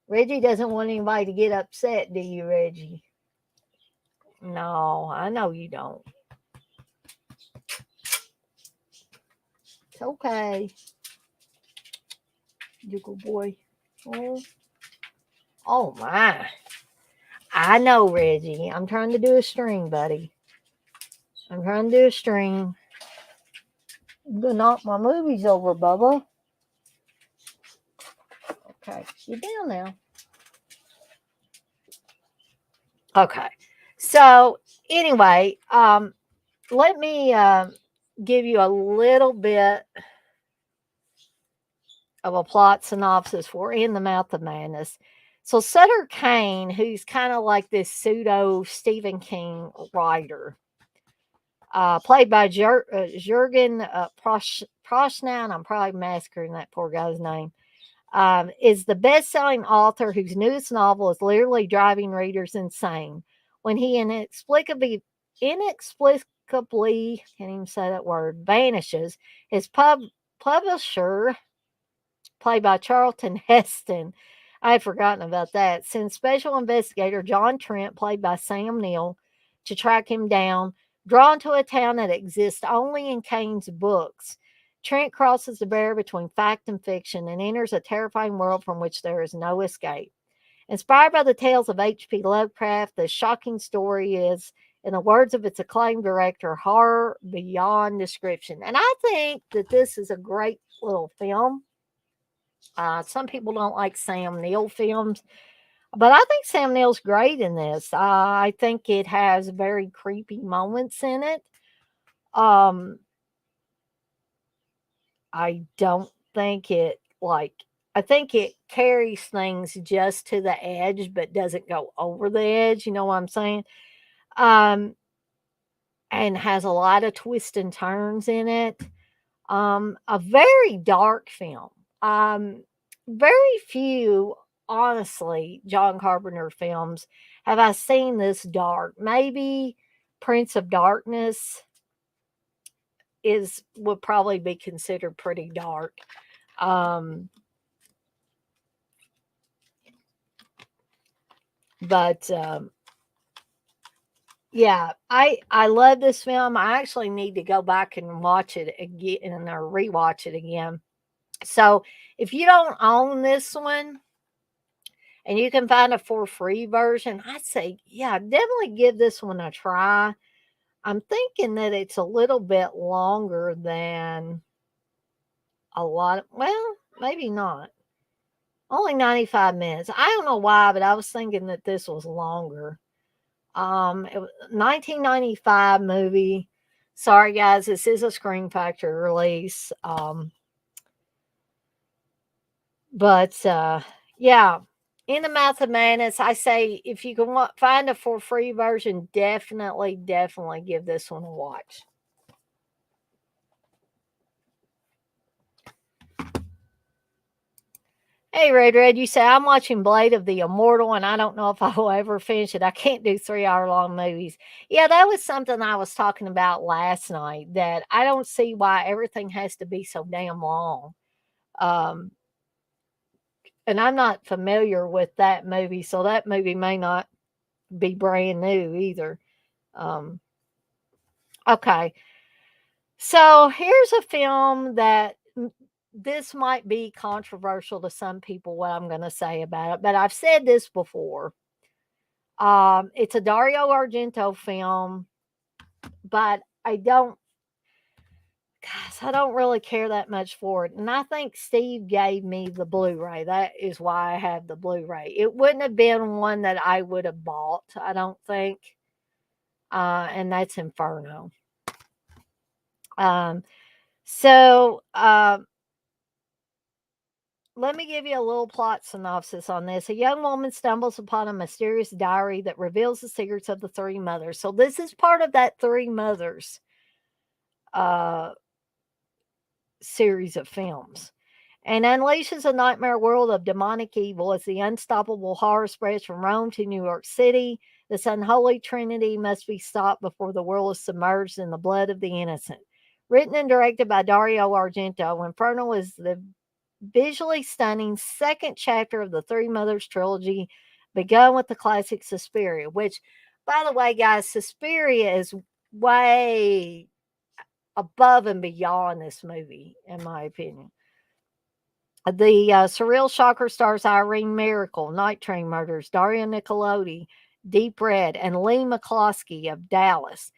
Reggie doesn't want anybody to get upset, do you, Reggie? No, I know you don't. It's okay. You good boy. Oh, oh my. I know, Reggie. I'm trying to do a string, buddy. I'm trying to do a string. I'm gonna knock my movies over, Bubba. Okay, you down now. Okay. So anyway, let me give you a little bit of a plot synopsis for In the Mouth of Madness. So Sutter Kane, who's kind of like this pseudo Stephen King writer, played by Jurgen Prochnow, I'm probably massacring that poor guy's name, is the best-selling author whose newest novel is literally driving readers insane. When he inexplicably, can't even say that word, vanishes, his publisher, played by Charlton Heston, I had forgotten about that, sends special investigator John Trent, played by Sam Neill, to track him down, drawn to a town that exists only in Kane's books. Trent crosses the barrier between fact and fiction and enters a terrifying world from which there is no escape. Inspired by the tales of H.P. Lovecraft, the shocking story is, in the words of its acclaimed director, horror beyond description. And I think that this is a great little film. Some people don't like Sam Neill films, but I think Sam Neill's great in this. I think it has very creepy moments in it. Um, I don't think it like I think it carries things just to the edge, but doesn't go over the edge. You know what I'm saying? Um, and has a lot of twists and turns in it. A very dark film. Very few, honestly, John Carpenter films have I seen this dark. Maybe Prince of Darkness is would probably be considered pretty dark. Um, but yeah, I love this film. I actually need to go back and watch it again or rewatch it again. So if you don't own this one and you can find a for free version, I'd say, yeah, definitely give this one a try. I'm thinking that it's a little bit longer than a lot of, well, maybe not. Only 95 minutes. I don't know why, but I was thinking that this was longer. It was a 1995 movie. Sorry, guys, this is a Screen Factory release. But yeah, In the Mouth of Madness. I say if you can find a for free version, definitely give this one a watch. Hey, Red, you say I'm watching Blade of the Immortal, and I don't know if I will ever finish it. I can't do 3 hour long movies. Yeah, that was something I was talking about last night. That I don't see why everything has to be so damn long. Um, and I'm not familiar with that movie, so that movie may not be brand new either. Um, okay, so here's a film that this might be controversial to some people. What I'm going to say about it, but I've said this before. It's a Dario Argento film, but I don't really care that much for it. And I think Steve gave me the Blu-ray. That is why I have the Blu-ray. It wouldn't have been one that I would have bought, I don't think. And that's Inferno. Um, so let me give you a little plot synopsis on this. A young woman stumbles upon a mysterious diary that reveals the secrets of the three mothers. So this is part of that three mothers uh, series of films, and unleashes a nightmare world of demonic evil as the unstoppable horror spreads from Rome to New York City. This unholy trinity must be stopped before the world is submerged in the blood of the innocent. Written and directed by Dario Argento, Inferno is the visually stunning second chapter of the Three Mothers trilogy, begun with the classic Suspiria, which, by the way, guys, Suspiria is way above and beyond this movie, in my opinion. The surreal shocker stars Irene Miracle, Night Train Murders, Daria Nicolodi, Deep Red, and Lee McCloskey of Dallas,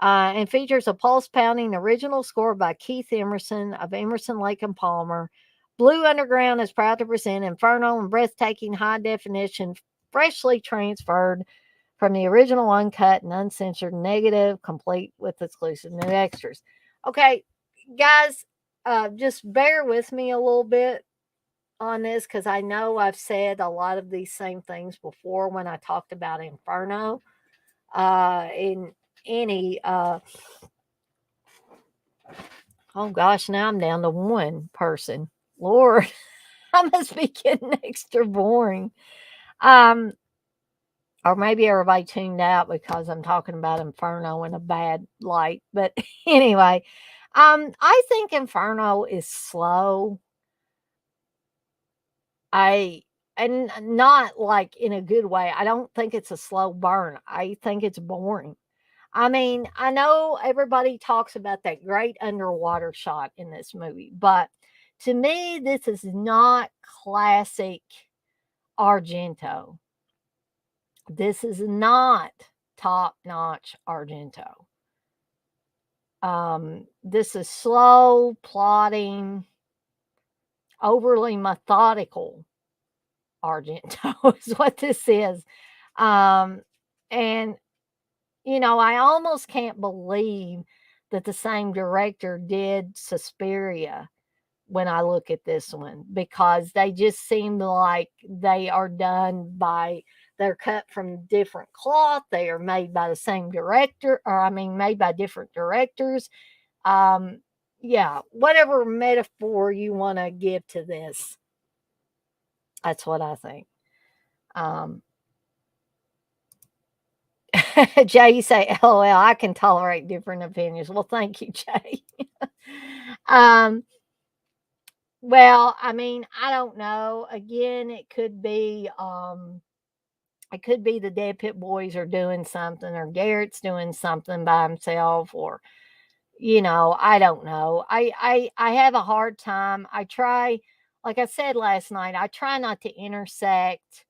and features a pulse pounding original score by Keith Emerson of Emerson, Lake and Palmer. Blue Underground is proud to present Inferno in breathtaking high definition, freshly transferred from the original uncut and uncensored negative, complete with exclusive new extras. Okay, guys, just bear with me a little bit on this because I know I've said a lot of these same things before when I talked about Inferno. In any, oh gosh, now I'm down to one person. Lord, I must be getting extra boring. Um, or maybe everybody tuned out because I'm talking about Inferno in a bad light. But anyway, I think Inferno is slow. I and not like in a good way. I don't think it's a slow burn. I think it's boring. I mean, I know everybody talks about that great underwater shot in this movie, but to me, this is not classic Argento. This is not top notch Argento. This is slow, plotting, overly methodical Argento is what this is. Um, and I almost can't believe that the same director did Suspiria when I look at this one because they just seem like they are they're cut from different cloth. They are made by the same director, or I mean, made by different directors. Um, yeah, whatever metaphor you want to give to this, that's what I think. Um, Jay, you say, LOL, I can tolerate different opinions. Well, thank you, Jay. um, well, I mean, I don't know. Again, it could be the Dead Pit Boys are doing something, or Garrett's doing something by himself, or I don't know. I have a hard time. I try, like I said last night, I try not to intersect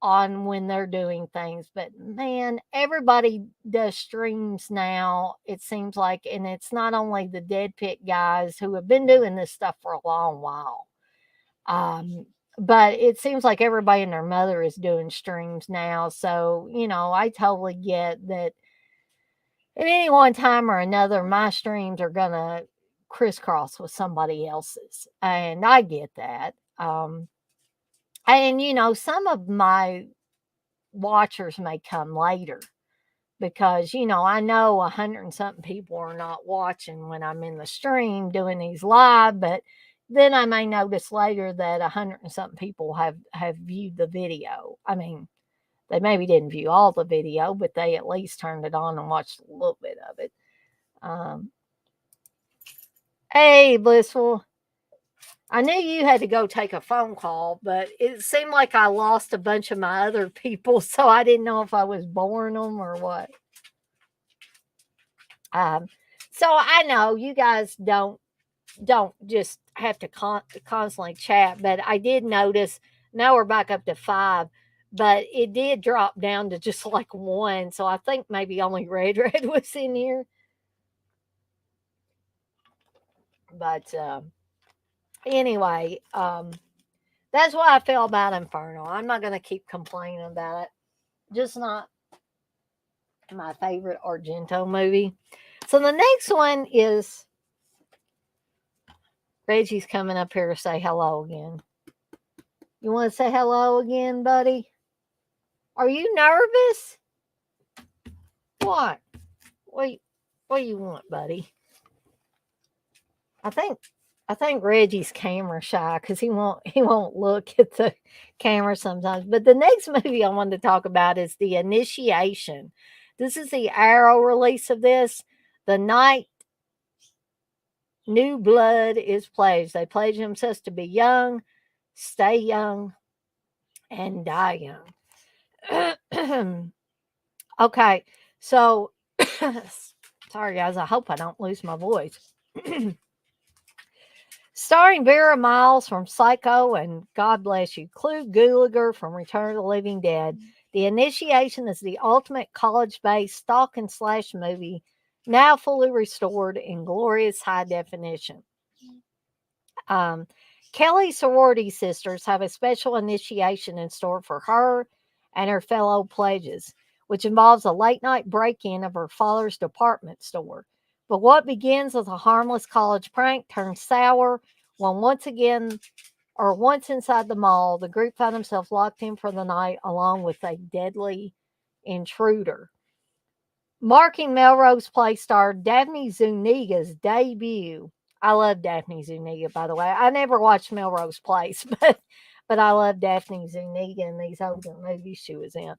on when they're doing things. But man, everybody does streams now, it seems like, and it's not only the Dead Pit guys who have been doing this stuff for a long while. Um, but it seems like everybody and their mother is doing streams now. So, I totally get that at any one time or another, my streams are going to crisscross with somebody else's. And I get that. And, some of my watchers may come later because, I know 100 and something people are not watching when I'm in the stream doing these live, but then I may notice later that 100 and something people have viewed the video. I mean, they maybe didn't view all the video, but they at least turned it on and watched a little bit of it. Um, hey, Blissful. I knew you had to go take a phone call, but it seemed like I lost a bunch of my other people, so I didn't know if I was boring them or what. Um, so I know you guys don't just have to constantly chat, but I did notice now we're back up to 5, but it did drop down to just like 1. So I think maybe only Red was in here. But anyway, that's what I feel about Inferno. I'm not going to keep complaining about it. Just not my favorite Argento movie. So the next one is Reggie's coming up here to say hello again. You want to say hello again, buddy? Are you nervous? What? What do you want, buddy? I think Reggie's camera shy because he won't look at the camera sometimes. But the next movie I wanted to talk about is The Initiation. This is the Arrow release of this. The night new blood is pledged. They pledge themselves to be young, stay young, and die young. Okay, so sorry guys, I hope I don't lose my voice. Starring Vera Miles from Psycho and God Bless You, Clu Gulager from Return of the Living Dead. The Initiation is the ultimate college-based stalk and slash movie, now fully restored in glorious high definition. Kelly's sorority sisters have a special initiation in store for her and her fellow pledges, which involves a late night break in of her father's department store. But what begins as a harmless college prank turns sour when once inside the mall, the group find themselves locked in for the night along with a deadly intruder. Marking Melrose Place star Daphne Zuniga's debut. I love Daphne Zuniga, by the way. I never watched Melrose Place, but I love Daphne Zuniga in these older movies she was in.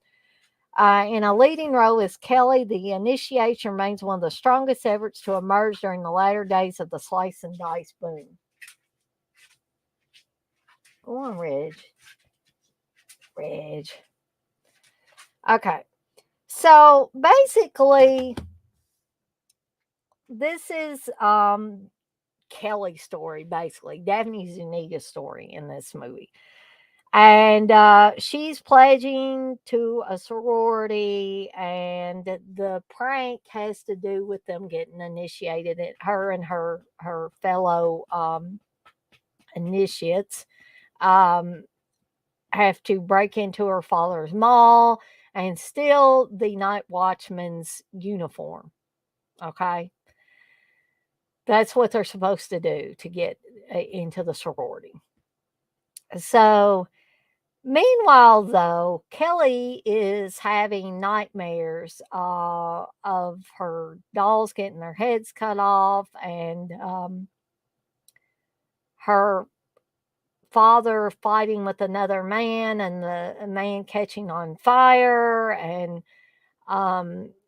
In a leading role is Kelly. The Initiation remains one of the strongest efforts to emerge during the latter days of the slice and dice boom. Go on, Reg. Okay. So basically, this is Kelly's story, basically. Daphne Zuniga's story in this movie. And she's pledging to a sorority, and the prank has to do with them getting initiated. Her and her fellow initiates have to break into her father's mall and steal the night watchman's uniform. Okay, that's what they're supposed to do to get into the sorority. So meanwhile, though, Kelly is having nightmares of her dolls getting their heads cut off, and her father fighting with another man, and the man catching on fire, and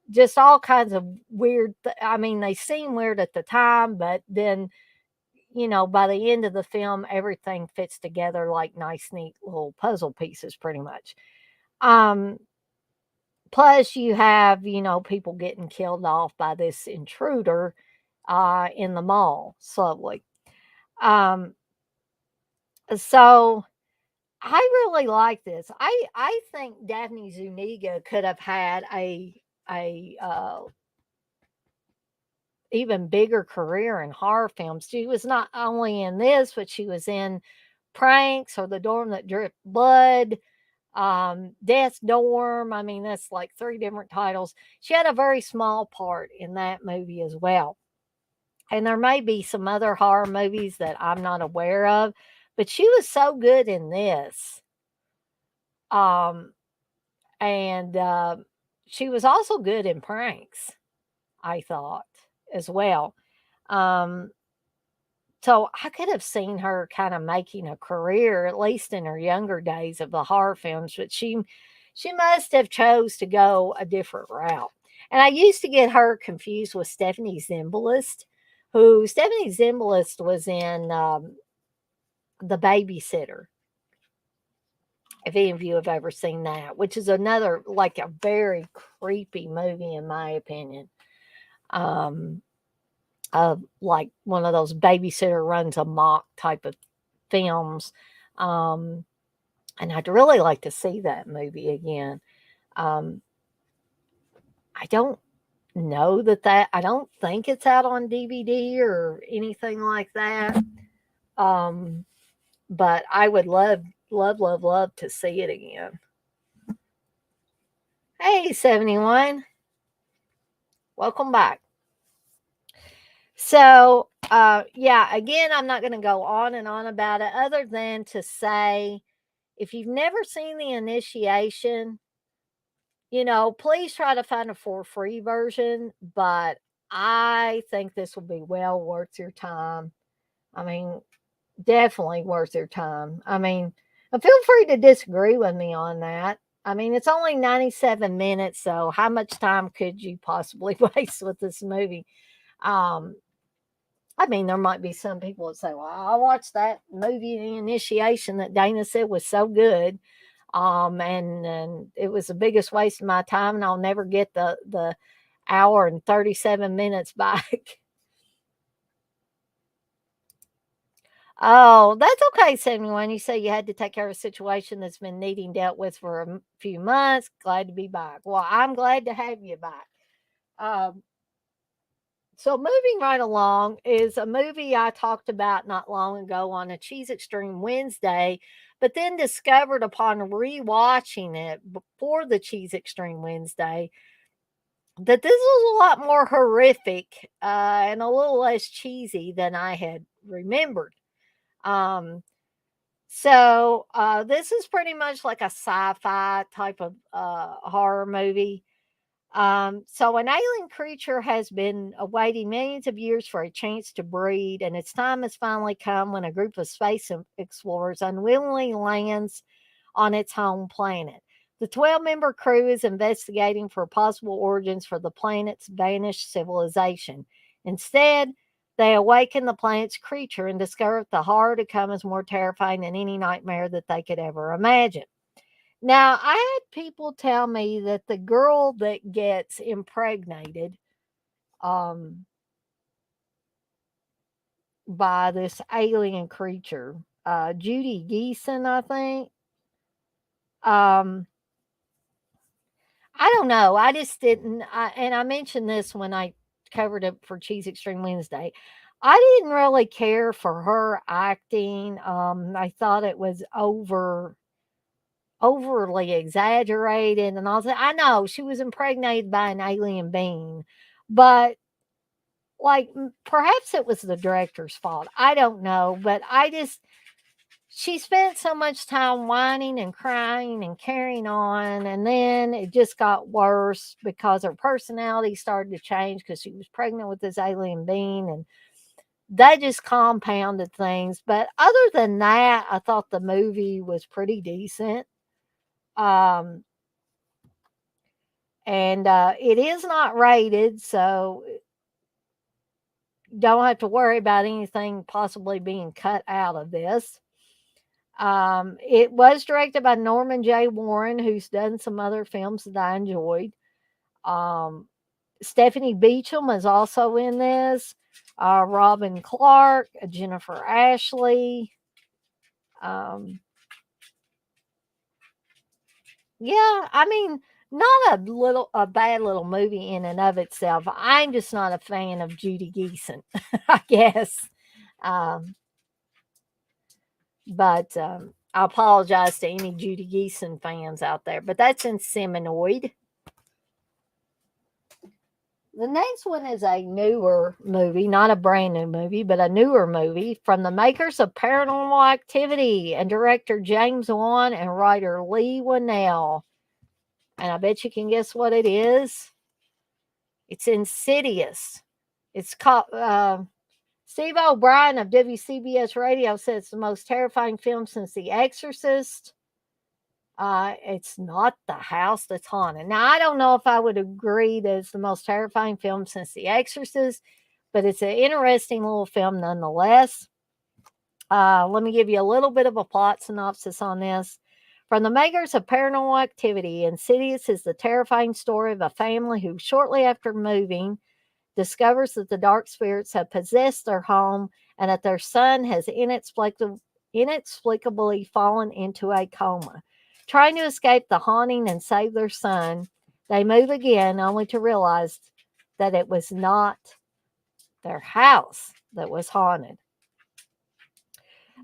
just all kinds of weird. I mean, they seem weird at the time, but then by the end of the film, everything fits together like nice, neat little puzzle pieces, pretty much. Plus, you have, people getting killed off by this intruder in the mall slowly. So I really like this. I think Daphne Zuniga could have had a even bigger career in horror films. She was not only in this, but she was in Pranks or The Dorm That Dripped Blood, Death's Dorm. I mean, that's like 3 different titles. She had a very small part in that movie as well. And there may be some other horror movies that I'm not aware of, but she was so good in this. Um, and she was also good in Pranks, I thought, as well. Um, so I could have seen her kind of making a career, at least in her younger days, of the horror films, but she must have chose to go a different route. And I used to get her confused with Stephanie Zimbalist, who Stephanie Zimbalist was in The Babysitter. If any of you have ever seen that, which is another like a very creepy movie in my opinion. Um, of like one of those babysitter runs amok type of films. Um, and I'd really like to see that movie again. Um, I don't know I don't think it's out on DVD or anything like that. Um, but I would love to see it again. Hey, 71, welcome back. So, yeah, again, I'm not going to go on and on about it other than to say if you've never seen The Initiation, please try to find a for free version, but I think this will be well worth your time. I mean, definitely worth your time. I mean, and feel free to disagree with me on that. I mean, it's only 97 minutes, so how much time could you possibly waste with this movie? Um, I mean, there might be some people that say, "Well, I watched that movie, The Initiation, that Dana said was so good, and it was the biggest waste of my time, and I'll never get the hour and 37 minutes back." Oh, that's okay, 71. You say you had to take care of a situation that's been needing dealt with for a few months. Glad to be back. Well, I'm glad to have you back. Um, So moving right along is a movie I talked about not long ago on a Cheese Extreme Wednesday, but then discovered upon rewatching it before the Cheese Extreme Wednesday that this was a lot more horrific and a little less cheesy than I had remembered. Um, so this is pretty much like a sci-fi type of horror movie. So an alien creature has been awaiting millions of years for a chance to breed, and its time has finally come when a group of space explorers unwillingly lands on its home planet. The 12-member crew is investigating for possible origins for the planet's vanished civilization. Instead, they awaken the planet's creature and discover that the horror to come is more terrifying than any nightmare that they could ever imagine. Now, I had people tell me that the girl that gets impregnated um, by this alien creature, Judy Geeson, I think. Um, I don't know. I just didn't. And I mentioned this when I covered it for Cheese Extreme Wednesday. I didn't really care for her acting. I thought it was overly exaggerated and all that. I know she was impregnated by an alien being, but like perhaps it was the director's fault. I don't know, but she spent so much time whining and crying and carrying on, and then it just got worse because her personality started to change because she was pregnant with this alien being, and that just compounded things. But other than that, I thought the movie was pretty decent. Um, and it is not rated, so don't have to worry about anything possibly being cut out of this. It was directed by Norman J. Warren, who's done some other films that I enjoyed. Um, Stephanie Beacham is also in this. Robin Clark, Jennifer Ashley. Um, Yeah, I mean, not a bad little movie in and of itself. I'm just not a fan of Judy Geeson, I guess. Um, but I apologize to any Judy Geeson fans out there. But that's Inseminoid. The next one is a newer movie, not a brand new movie, but a newer movie from the makers of Paranormal Activity and director James Wan and writer Lee Winnell. And I bet you can guess what it is. It's Insidious. It's called. Steve O'Brien of WCBS Radio said it's the most terrifying film since The Exorcist. It's not The House That's Haunted. Now, I don't know if I would agree that it's the most terrifying film since The Exorcist, but it's an interesting little film nonetheless. Let me give you a little bit of a plot synopsis on this. From the makers of Paranormal Activity, Insidious is the terrifying story of a family who, shortly after moving, discovers that the dark spirits have possessed their home and that their son has inexplicably fallen into a coma. Trying to escape the haunting and save their son, they move again only to realize that it was not their house that was haunted.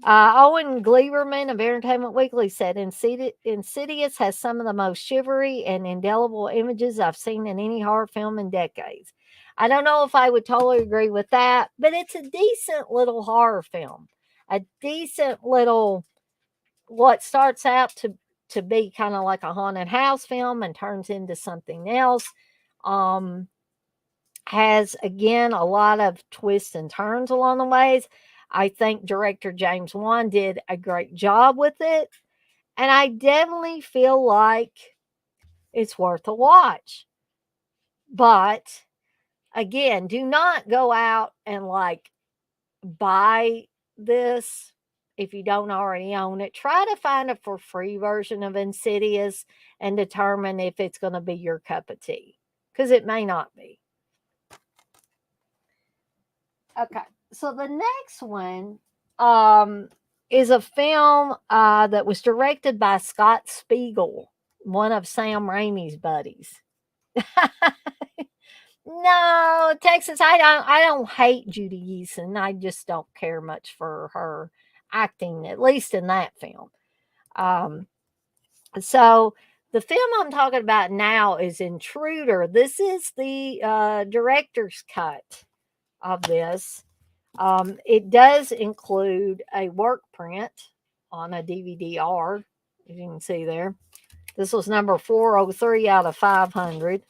Owen Gleiberman of Entertainment Weekly said Insidious has some of the most shivery and indelible images I've seen in any horror film in decades. I don't know if I would totally agree with that, but it's a decent little horror film. A decent little, what starts out to be kind of like a haunted house film and turns into something else. Um, has again a lot of twists and turns along the ways. I think director James Wan did a great job with it, and I definitely feel like it's worth a watch. But again, do not go out and like buy this if you don't already own it. Try to find a for free version of Insidious and determine if it's going to be your cup of tea, because it may not be. Okay. So the next one um, is a film that was directed by Scott Spiegel, one of Sam Raimi's buddies. No, Texas. I don't hate Judy Geeson. I just don't care much for her acting, at least in that film. Um, so the film I'm talking about now is Intruder. This is the director's cut of this. It does include a work print on a DVD-R, as you can see there. This was number 403 out of 500.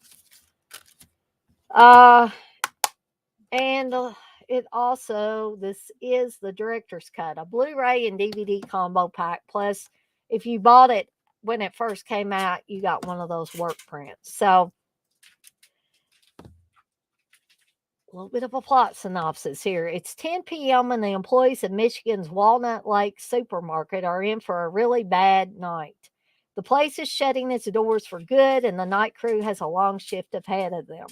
Uh, and it also, this is the director's cut, a Blu-ray and DVD combo pack. Plus, if you bought it when it first came out, you got one of those work prints. So, a little bit of a plot synopsis here. It's 10 p.m. and the employees of Michigan's Walnut Lake supermarket are in for a really bad night. The place is shutting its doors for good, and the night crew has a long shift ahead of them.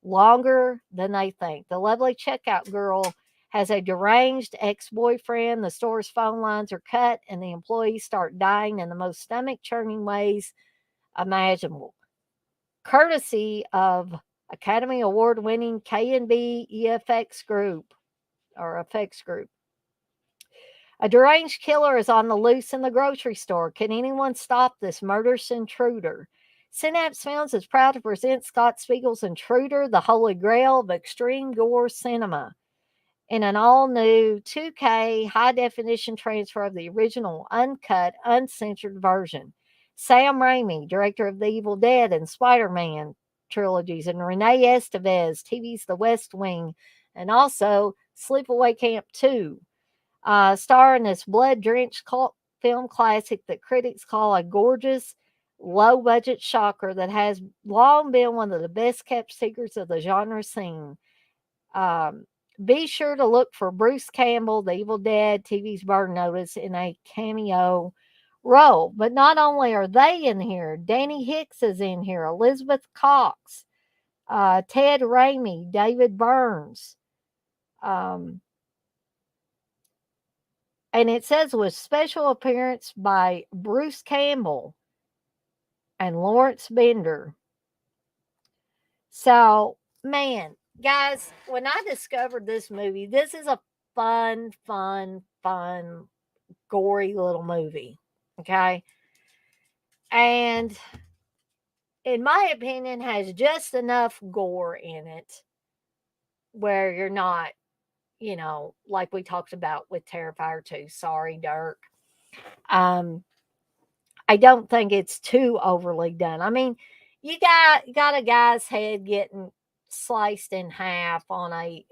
Longer than they think. The lovely checkout girl has a deranged ex boyfriend. The store's phone lines are cut, and the employees start dying in the most stomach churning ways imaginable, courtesy of Academy Award winning K&B EFX Group or Effects Group. A deranged killer is on the loose in the grocery store. Can anyone stop this murderous intruder? Synapse Films is proud to present Scott Spiegel's Intruder, the holy grail of extreme gore cinema, in an all new 2K high definition transfer of the original uncut, uncensored version. Sam Raimi, director of the Evil Dead and Spider Man trilogies, and Renee Estevez, TV's The West Wing, and also Sleepaway Camp 2, star in this blood drenched cult film classic that critics call a gorgeous, low budget shocker that has long been one of the best kept secrets of the genre scene. Um, be sure to look for Bruce Campbell, the Evil Dead TV's Burn Notice, in a cameo role. But not only are they in here, Danny Hicks is in here, Elizabeth Cox, Ted Raimi, David Burns. Um, and it says with special appearance by Bruce Campbell. and Lawrence Bender. So, man, guys, when I discovered this movie, this is a fun, gory little movie. Okay. And in my opinion, has just enough gore in it where you're not, like we talked about with Terrifier 2. Sorry, Dirk. Um, I don't think it's too overly done. I mean, you got a guy's head getting sliced in half on a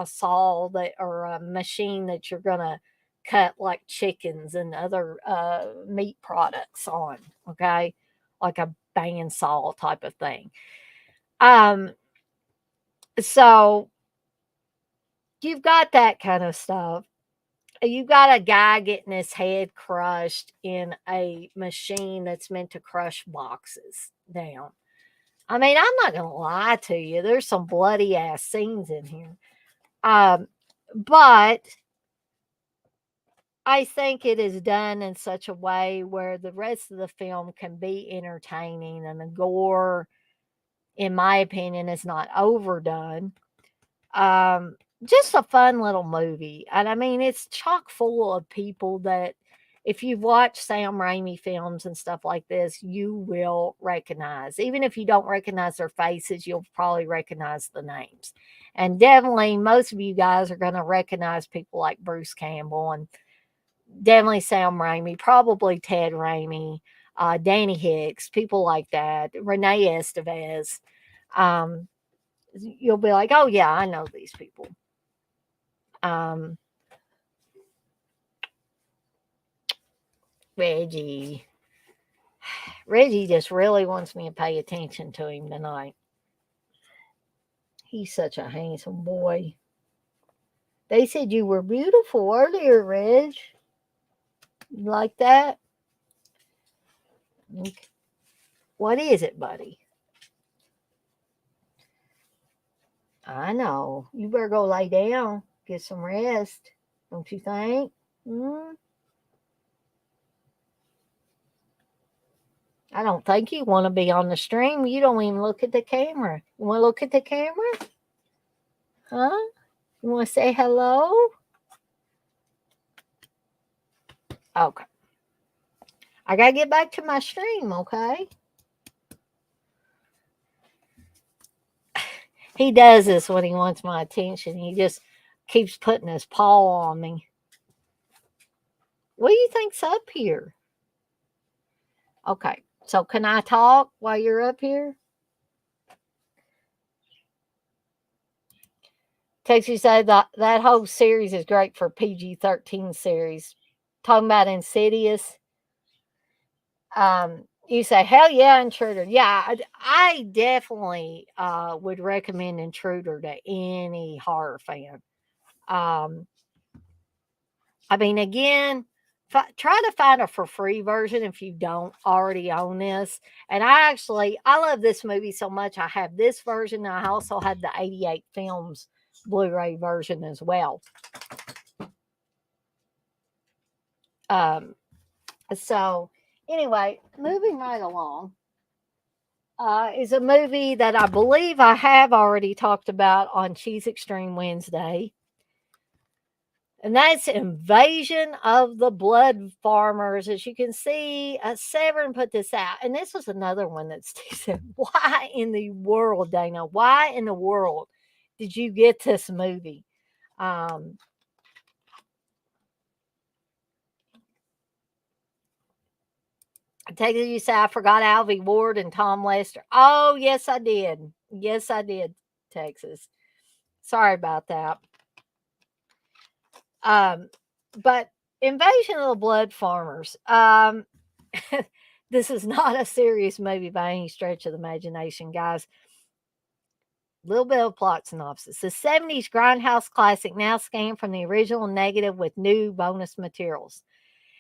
saw that or a machine that you're gonna cut like chickens and other meat products on. Okay, like a bandsaw type of thing. Um, so you've got that kind of stuff. You got a guy getting his head crushed in a machine that's meant to crush boxes down. I mean, I'm not gonna lie to you. There's some bloody ass scenes in here. Um, but I think it is done in such a way where the rest of the film can be entertaining and the gore, in my opinion, is not overdone. Um, just a fun little movie. And I mean, it's chock full of people that if you've watched Sam Raimi films and stuff like this, you will recognize. Even if you don't recognize their faces, you'll probably recognize the names. And definitely, most of you guys are going to recognize people like Bruce Campbell and definitely Sam Raimi, probably Ted Raimi, Danny Hicks, people like that, Renee Estevez. Um, you'll be like, oh, yeah, I know these people. Um, Reggie. Reggie just really wants me to pay attention to him tonight. He's such a handsome boy. They said you were beautiful earlier, Reg. You like that? Okay. What is it, buddy? I know. You better go lay down, get some rest. Don't you think? Hmm? I don't think you want to be on the stream. You don't even look at the camera. You want to look at the camera? Huh? You want to say hello? Okay. I got to get back to my stream, okay? He does this when he wants my attention. He just keeps putting his paw on me. What do you think's up here? Okay. So can I talk while you're up here? Texas said that whole series is great for PG-13 series. Talking about Insidious. You say, hell yeah, Intruder. Yeah, I definitely would recommend Intruder to any horror fan. Um, I mean, again, try to find a for free version if you don't already own this. And I love this movie so much. I have this version. And I also have the 88 Films Blu-ray version as well. Um, so anyway, moving right along. Is a movie that I believe I have already talked about on Cheese Extreme Wednesday. And that's Invasion of the Blood Farmers. As you can see, Severin put this out. And this was another one that Steve said, why in the world, Dana? Why in the world did you get this movie? Um, I take it you say I forgot Alvy Ward and Tom Lester. Oh, yes, I did. Yes, I did, Texas. Sorry about that. But Invasion of the Blood Farmers. This is not a serious movie by any stretch of the imagination, guys. Little bit of plot synopsis. The 70s grindhouse classic now scanned from the original negative with new bonus materials.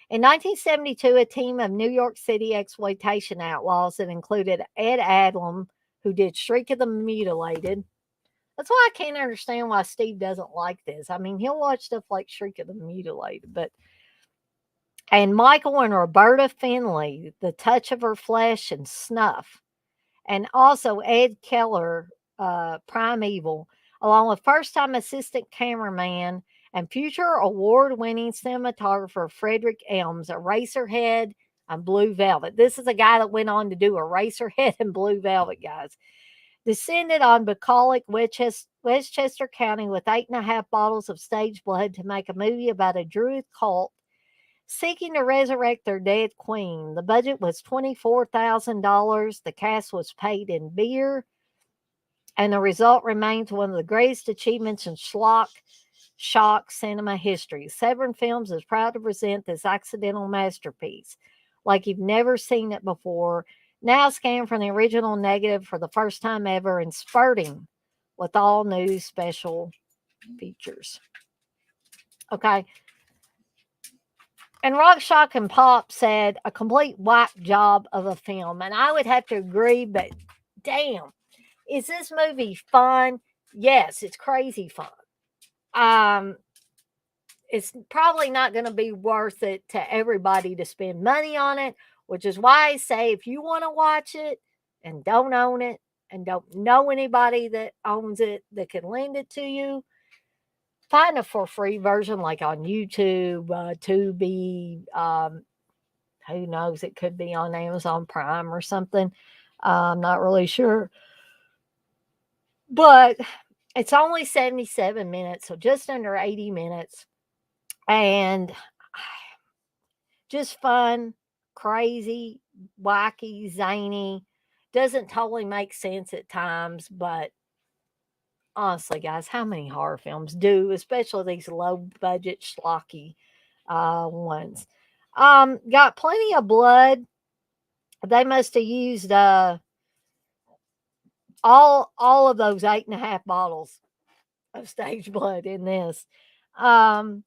In 1972, a team of New York City exploitation outlaws that included Ed Adlam, who did Shriek of the Mutilated. That's why I can't understand why Steve doesn't like this. I mean, he'll watch stuff like Shriek of the Mutilated, but And Michael and Roberta Finley, The Touch of Her Flesh and Snuff. And also Ed Keller, Primeval, along with first time assistant cameraman and future award winning cinematographer Frederick Elms, Eraserhead and Blue Velvet. This is a guy that went on to do Eraserhead and Blue Velvet, guys. Descended on bucolic Westchester County with 8.5 bottles of stage blood to make a movie about a druid cult seeking to resurrect their dead queen. The budget was $24,000. The cast was paid in beer, and the result remains one of the greatest achievements in shock cinema history. Severin Films is proud to present this accidental masterpiece like you've never seen it before. Now scanned from the original negative for the first time ever and spurting with all new special features. Okay. And Rock, Shock, and Pop said a complete whack job of a film. And I would have to agree, but damn, is this movie fun? Yes, it's crazy fun. It's probably not going to be worth it to everybody to spend money on it, which is why I say if you want to watch it and don't own it and don't know anybody that owns it that can lend it to you, find a for free version like on YouTube, Tubi, who knows, it could be on Amazon Prime or something. I'm not really sure. But it's only 77 minutes, so just under 80 minutes. And just fun, crazy, wacky, zany. Doesn't totally make sense at times, but honestly, guys, how many horror films do, especially these low budget, schlocky ones? Got plenty of blood. They must have used all of those 8.5 bottles of stage blood in this. Um,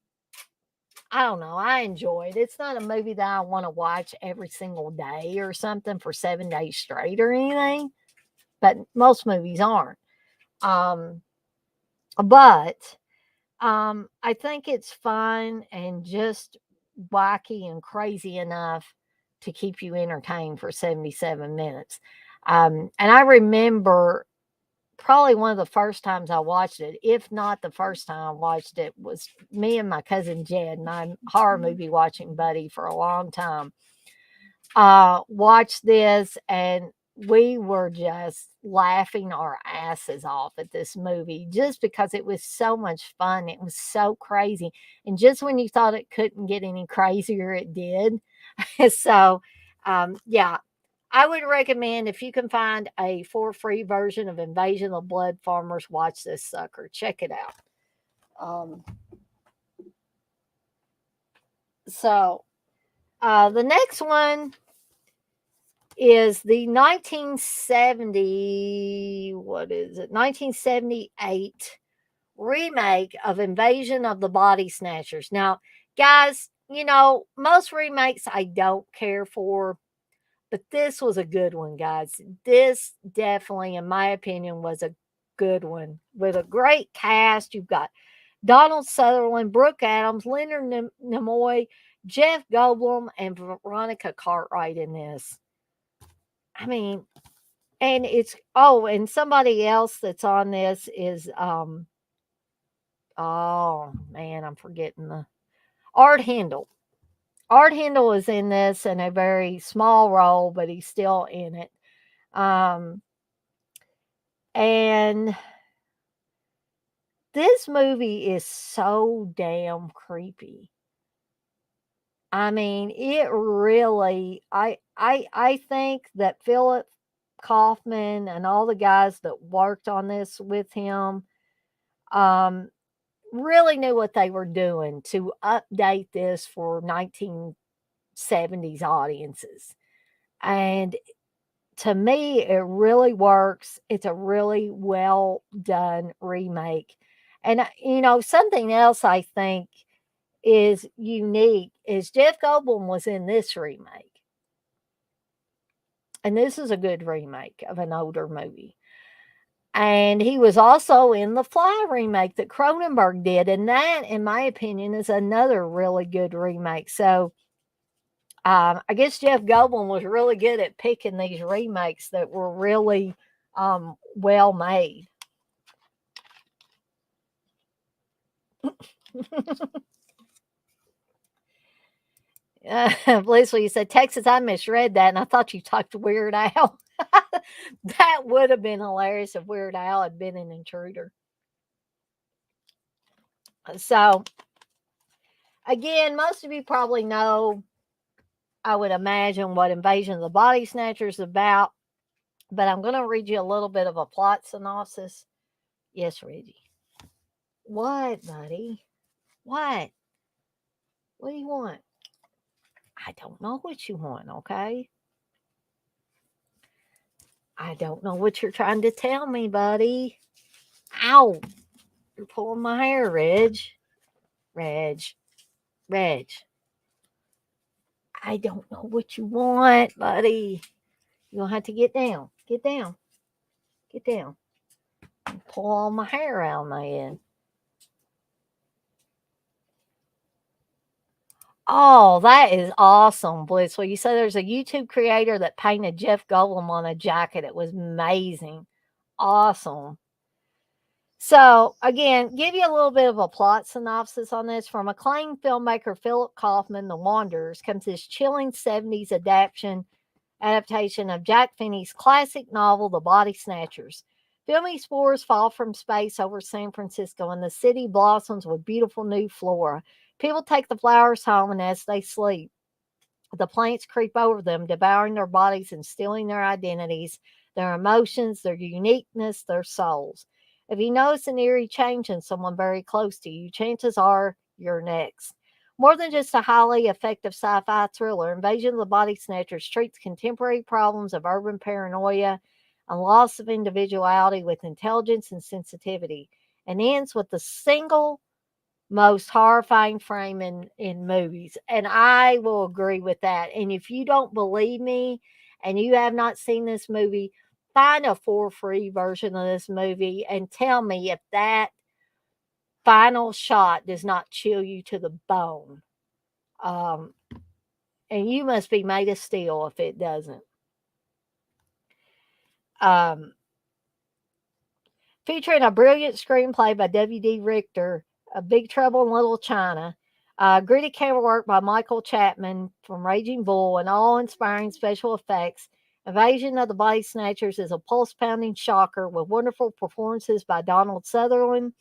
I don't know. I enjoy it. It's not a movie that I want to watch every single day or something for 7 days straight or anything, but most movies aren't. Um, but I think it's fun and just wacky and crazy enough to keep you entertained for 77 minutes. And I remember probably one of the first times I watched it, if not the first time I watched it, was me and my cousin Jed, my horror movie watching buddy for a long time. Watched this and we were just laughing our asses off at this movie just because it was so much fun. It was so crazy. And just when you thought it couldn't get any crazier, it did. So, yeah, I would recommend if you can find a for free version of Invasion of Blood Farmers, watch this sucker. Check it out. Um, so the next one is the 1970, what is it? 1978 remake of Invasion of the Body Snatchers. Now, guys, most remakes I don't care for. But this was a good one, guys. This definitely, in my opinion, was a good one with a great cast. You've got Donald Sutherland, Brooke Adams, Leonard Nimoy, Jeff Goldblum, and Veronica Cartwright in this. I mean, and and somebody else that's on this is oh man, I'm forgetting the Art Hindle. Art Hindle is in this in a very small role, but he's still in it. Um, And this movie is so damn creepy. I mean, it really I think that Philip Kaufman and all the guys that worked on this with him um really knew what they were doing to update this for 1970s audiences. And to me, it really works. It's a really well done remake. And, something else I think is unique is Jeff Goldblum was in this remake. And this is a good remake of an older movie. And he was also in the Fly remake that Cronenberg did. And that, in my opinion, is another really good remake. So I guess Jeff Goldblum was really good at picking these remakes that were really well made. Blissful, you said Texas. I misread that, and I thought you talked Weird Al. That would have been hilarious if Weird Al had been an intruder. So, again, most of you probably know, I would imagine, what Invasion of the Body Snatchers is about, but I'm going to read you a little bit of a plot synopsis. Yes, Reggie. What, buddy? What? What do you want? I don't know what you want, okay? I don't know what you're trying to tell me, buddy. Ow! You're pulling my hair, Reg. Reg. Reg. I don't know what you want, buddy. You're going to have to get down. Get down. Get down. Pull all my hair out of my head. Oh, that is awesome, Blitz. Well, you said there's a YouTube creator that painted Jeff Goldblum on a jacket. It was amazing. Awesome. So, again, give you a little bit of a plot synopsis on this. From acclaimed filmmaker Philip Kaufman, The Wanderers, comes this chilling 70s adaptation of Jack Finney's classic novel, The Body Snatchers. Filmy spores fall from space over San Francisco, and the city blossoms with beautiful new flora. People take the flowers home, and as they sleep, the plants creep over them, devouring their bodies and stealing their identities, their emotions, their uniqueness, their souls. If you notice an eerie change in someone very close to you, chances are you're next. More than just a highly effective sci fi thriller, Invasion of the Body Snatchers treats contemporary problems of urban paranoia and loss of individuality with intelligence and sensitivity, and ends with the single most horrifying frame in movies. And I will agree with that. And if you don't believe me and you have not seen this movie, find a for free version of this movie and tell me if that final shot does not chill you to the bone. Um, and you must be made of steel if it doesn't. Um, Featuring a brilliant screenplay by W.D. Richter, A Big Trouble in Little China, gritty camera work by Michael Chapman from Raging Bull, and awe-inspiring special effects, Invasion of the Body Snatchers is a pulse-pounding shocker with wonderful performances by Donald Sutherland,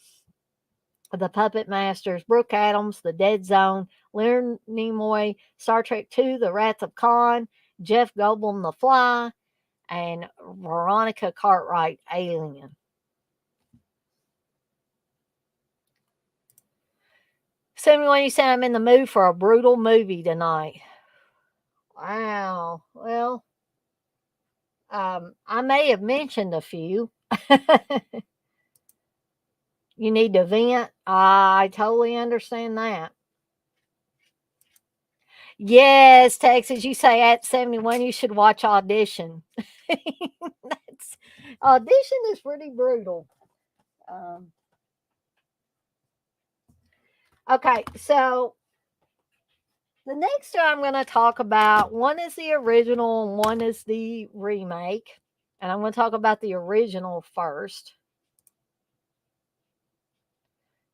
the Puppet Masters, Brooke Adams, The Dead Zone, Leonard Nimoy, Star Trek II, The Wrath of Khan, Jeff Goldblum, The Fly, and Veronica Cartwright, Alien. Samuel, you said I'm in the mood for a brutal movie tonight. Wow. Well, I may have mentioned a few. You need to vent. I totally understand that. Yes, Texas, you say at 71 you should watch Audition. That's Audition is pretty brutal. Um, okay, so the next two I'm going to talk about, one is the original and one is the remake. And I'm going to talk about the original first.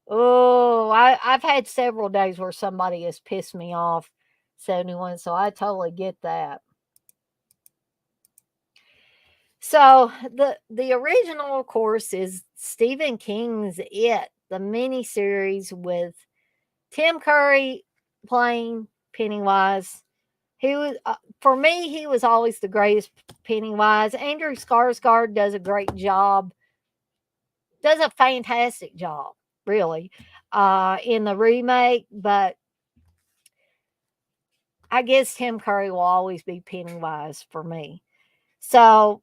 Oh, I've had several days where somebody has pissed me off, 71, so I totally get that. So the original, of course, is Stephen King's It, the miniseries with Tim Curry playing Pennywise. He was for me, he was always the greatest Pennywise. Andrew Skarsgård does a great job, does a fantastic job, really, in the remake. But I guess Tim Curry will always be Pennywise for me. So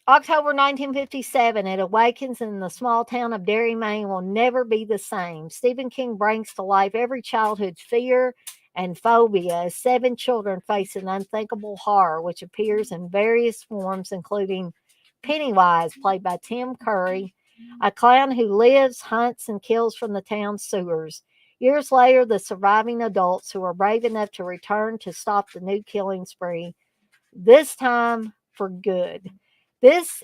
October 1957, it awakens in the small town of Derry, Maine will never be the same. Stephen King brings to life every childhood's fear and phobia as 7 children face an unthinkable horror, which appears in various forms, including Pennywise, played by Tim Curry, a clown who lives, hunts, and kills from the town's sewers. Years later, the surviving adults who are brave enough to return to stop the new killing spree, this time for good. This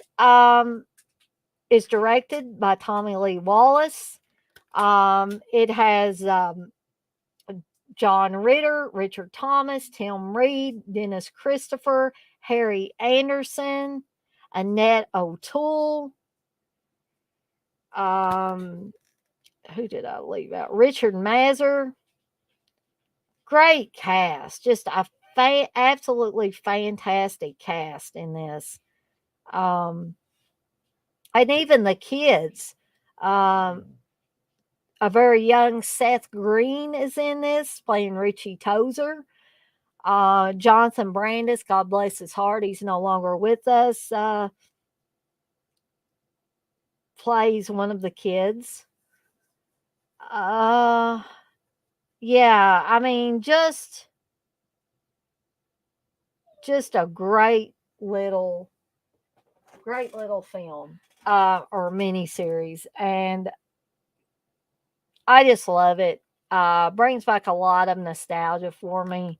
is directed by Tommy Lee Wallace. It has John Ritter, Richard Thomas, Tim Reed, Dennis Christopher, Harry Anderson, Annette O'Toole. Who did I leave out? Richard Mazur. Great cast. Just a absolutely fantastic cast in this. And even the kids. A very young Seth Green is in this, playing Richie Tozer. Jonathan Brandis, God bless his heart, he's no longer with us, plays one of the kids. Yeah, I mean, just a great little film, or miniseries, and I just love it. Brings back a lot of nostalgia for me.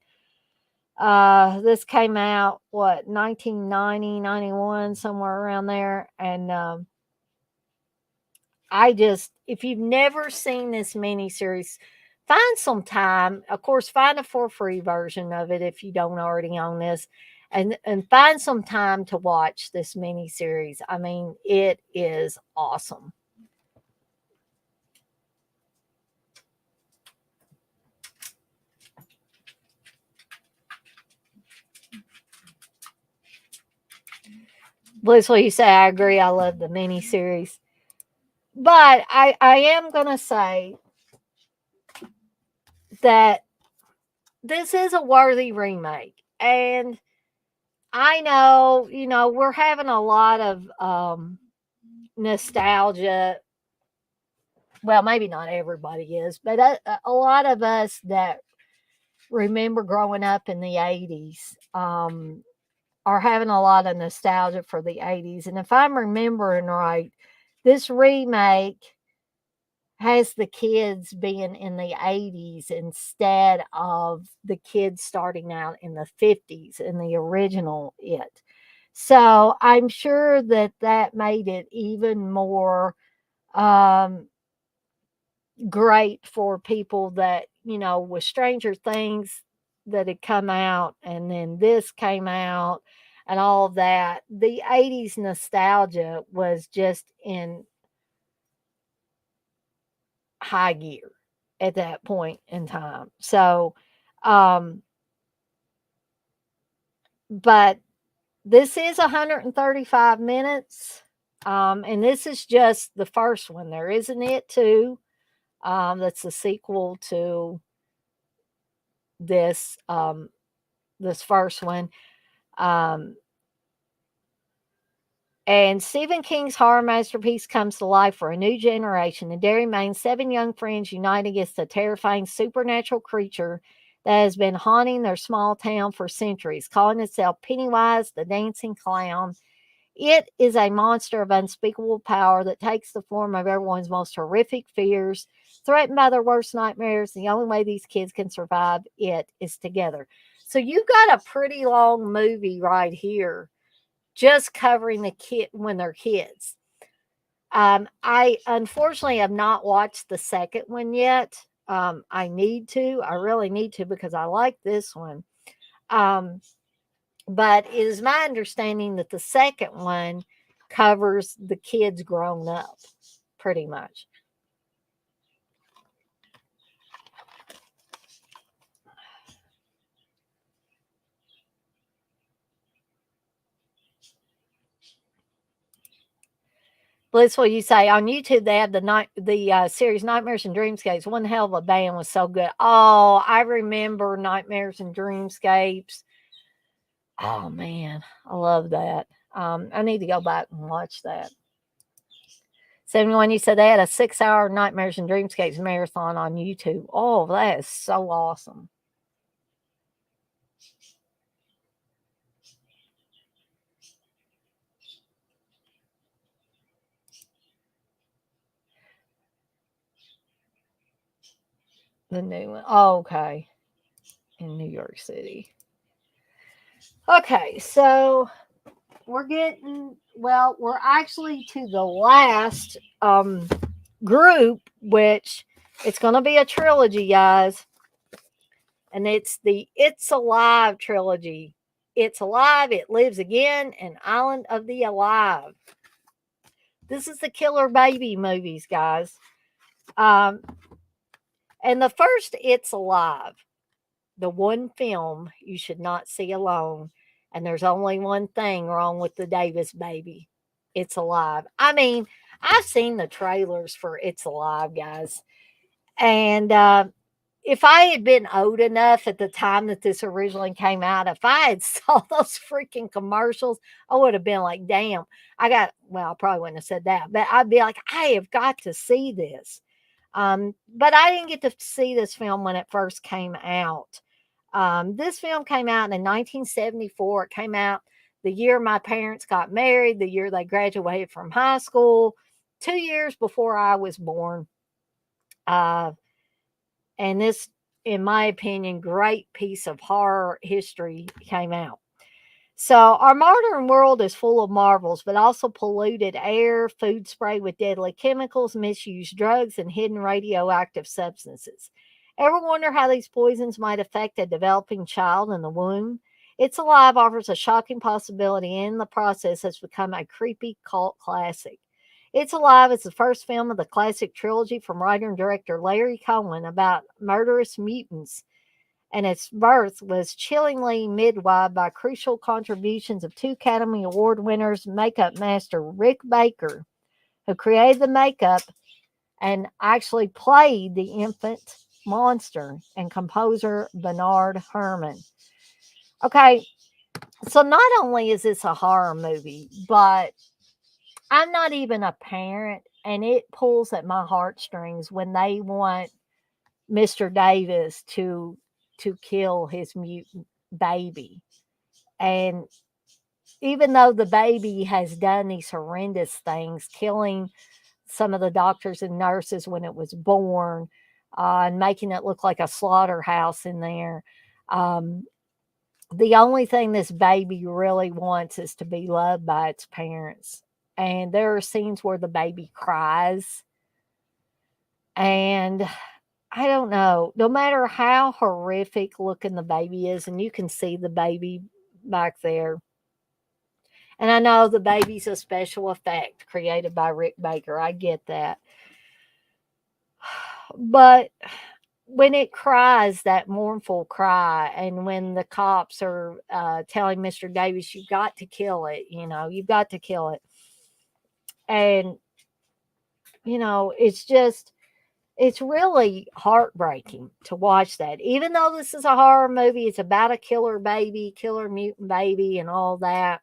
This came out, what, 1990, 91, somewhere around there. And if you've never seen this miniseries, find some time. Of course, find a for free version of it if you don't already own this. And find some time to watch this miniseries. I mean, it is awesome. Blissful, you say I agree. I love the miniseries. But I am going to say that this is a worthy remake. And I know, we're having a lot of nostalgia. Well, maybe not everybody is, but a lot of us that remember growing up in the 80s are having a lot of nostalgia for the 80s. And if I'm remembering right, this remake has the kids being in the 80s instead of the kids starting out in the 50s in the original It. So I'm sure that made it even more great for people that, with Stranger Things that had come out and then this came out and all of that. The 80s nostalgia was just in high gear at that point in time. So, but this is 135 minutes. And this is just the first one. There isn't It too. That's the sequel to this this first one. And Stephen King's horror masterpiece comes to life for a new generation. In Derry, Maine, 7 young friends unite against a terrifying supernatural creature that has been haunting their small town for centuries, calling itself Pennywise the Dancing Clown. It is a monster of unspeakable power that takes the form of everyone's most horrific fears. Threatened by their worst nightmares, the only way these kids can survive it is together. So you've got a pretty long movie right here just covering the kid when they're kids. I unfortunately have not watched the second one yet. I need to. I really need to because I like this one. But it is my understanding that the second one covers the kids grown up, pretty much. Blissful, you say on YouTube they have the series Nightmares and Dreamscapes. One hell of a band, was so good. Oh, I remember Nightmares and Dreamscapes. Oh man, I love that. I need to go back and watch that. 71, you said they had a 6-hour Nightmares and Dreamscapes marathon on YouTube. Oh, that is so awesome. The new one. Oh, okay. In New York City. Okay, so we're actually to the last group, which it's going to be a trilogy, guys, and it's the It's Alive trilogy. It's Alive, It Lives Again, and Island of the Alive. This is the killer baby movies, guys. Um, and the first It's Alive, the one film you should not see alone. And there's only one thing wrong with the Davis baby. It's Alive. I mean, I've seen the trailers for It's Alive, guys. And if I had been old enough at the time that this originally came out, if I had saw those freaking commercials, I would have been like, damn, I probably wouldn't have said that, but I'd be like, I have got to see this. But I didn't get to see this film when it first came out. This film came out in 1974. It came out the year my parents got married, the year they graduated from high school, 2 years before I was born. Uh, and this, in my opinion, great piece of horror history came out. So, our modern world is full of marvels, but also polluted air, food sprayed with deadly chemicals, misused drugs, and hidden radioactive substances. Ever wonder how these poisons might affect a developing child in the womb? It's Alive offers a shocking possibility, and in the process has become a creepy cult classic. It's Alive is the first film of the classic trilogy from writer and director Larry Cohen about murderous mutants, and its birth was chillingly midwife by crucial contributions of two Academy Award winners, makeup master Rick Baker, who created the makeup and actually played the infant monster, and composer Bernard Herrmann. Okay, so not only is this a horror movie, but I'm not even a parent, and it pulls at my heartstrings when they want Mr. Davis to kill his mutant baby. And even though the baby has done these horrendous things, killing some of the doctors and nurses when it was born, and making it look like a slaughterhouse in there, um, the only thing this baby really wants is to be loved by its parents. And there are scenes where the baby cries. And I don't know, no matter how horrific looking the baby is, and you can see the baby back there. And I know the baby's a special effect created by Rick Baker. I get that. But when it cries that mournful cry, and when the cops are telling Mr. Davis, you've got to kill it, you've got to kill it. And, it's really heartbreaking to watch that. Even though this is a horror movie, it's about a killer baby, killer mutant baby, and all that.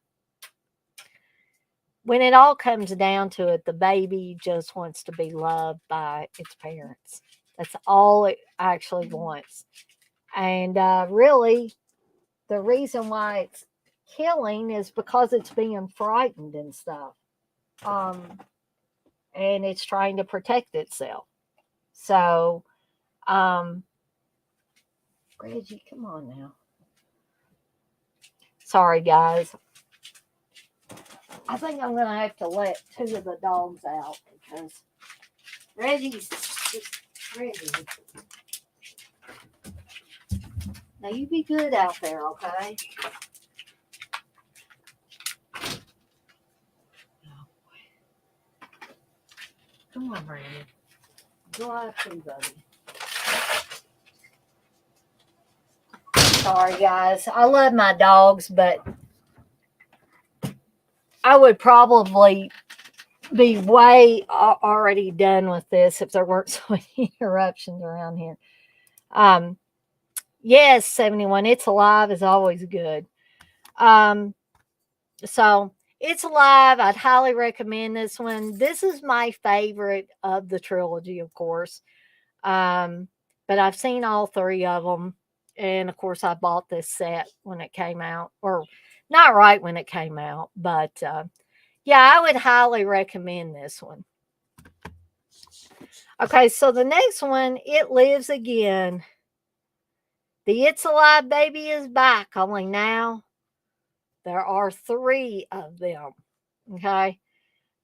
When it all comes down to it, the baby just wants to be loved by its parents. That's all it actually wants. And really, the reason why it's killing is because it's being frightened and stuff. Um, and it's trying to protect itself. So, um, Reggie, come on now. Sorry, guys. I think I'm going to have to let two of the dogs out because Reggie's just Reggie. Now, you be good out there, okay? Come on, Randy. Go out too, buddy. Sorry, guys. I love my dogs, but I would probably be way already done with this if there weren't so many interruptions around here. Um, yes, 71. It's Alive is always good. So It's Alive. I'd highly recommend this one. This is my favorite of the trilogy, of course. But I've seen all three of them. And of course, I bought this set when it came out, or not right when it came out, but yeah, I would highly recommend this one. Okay, so the next one, It Lives Again. The It's Alive baby is back, only now there are 3 of them. Okay,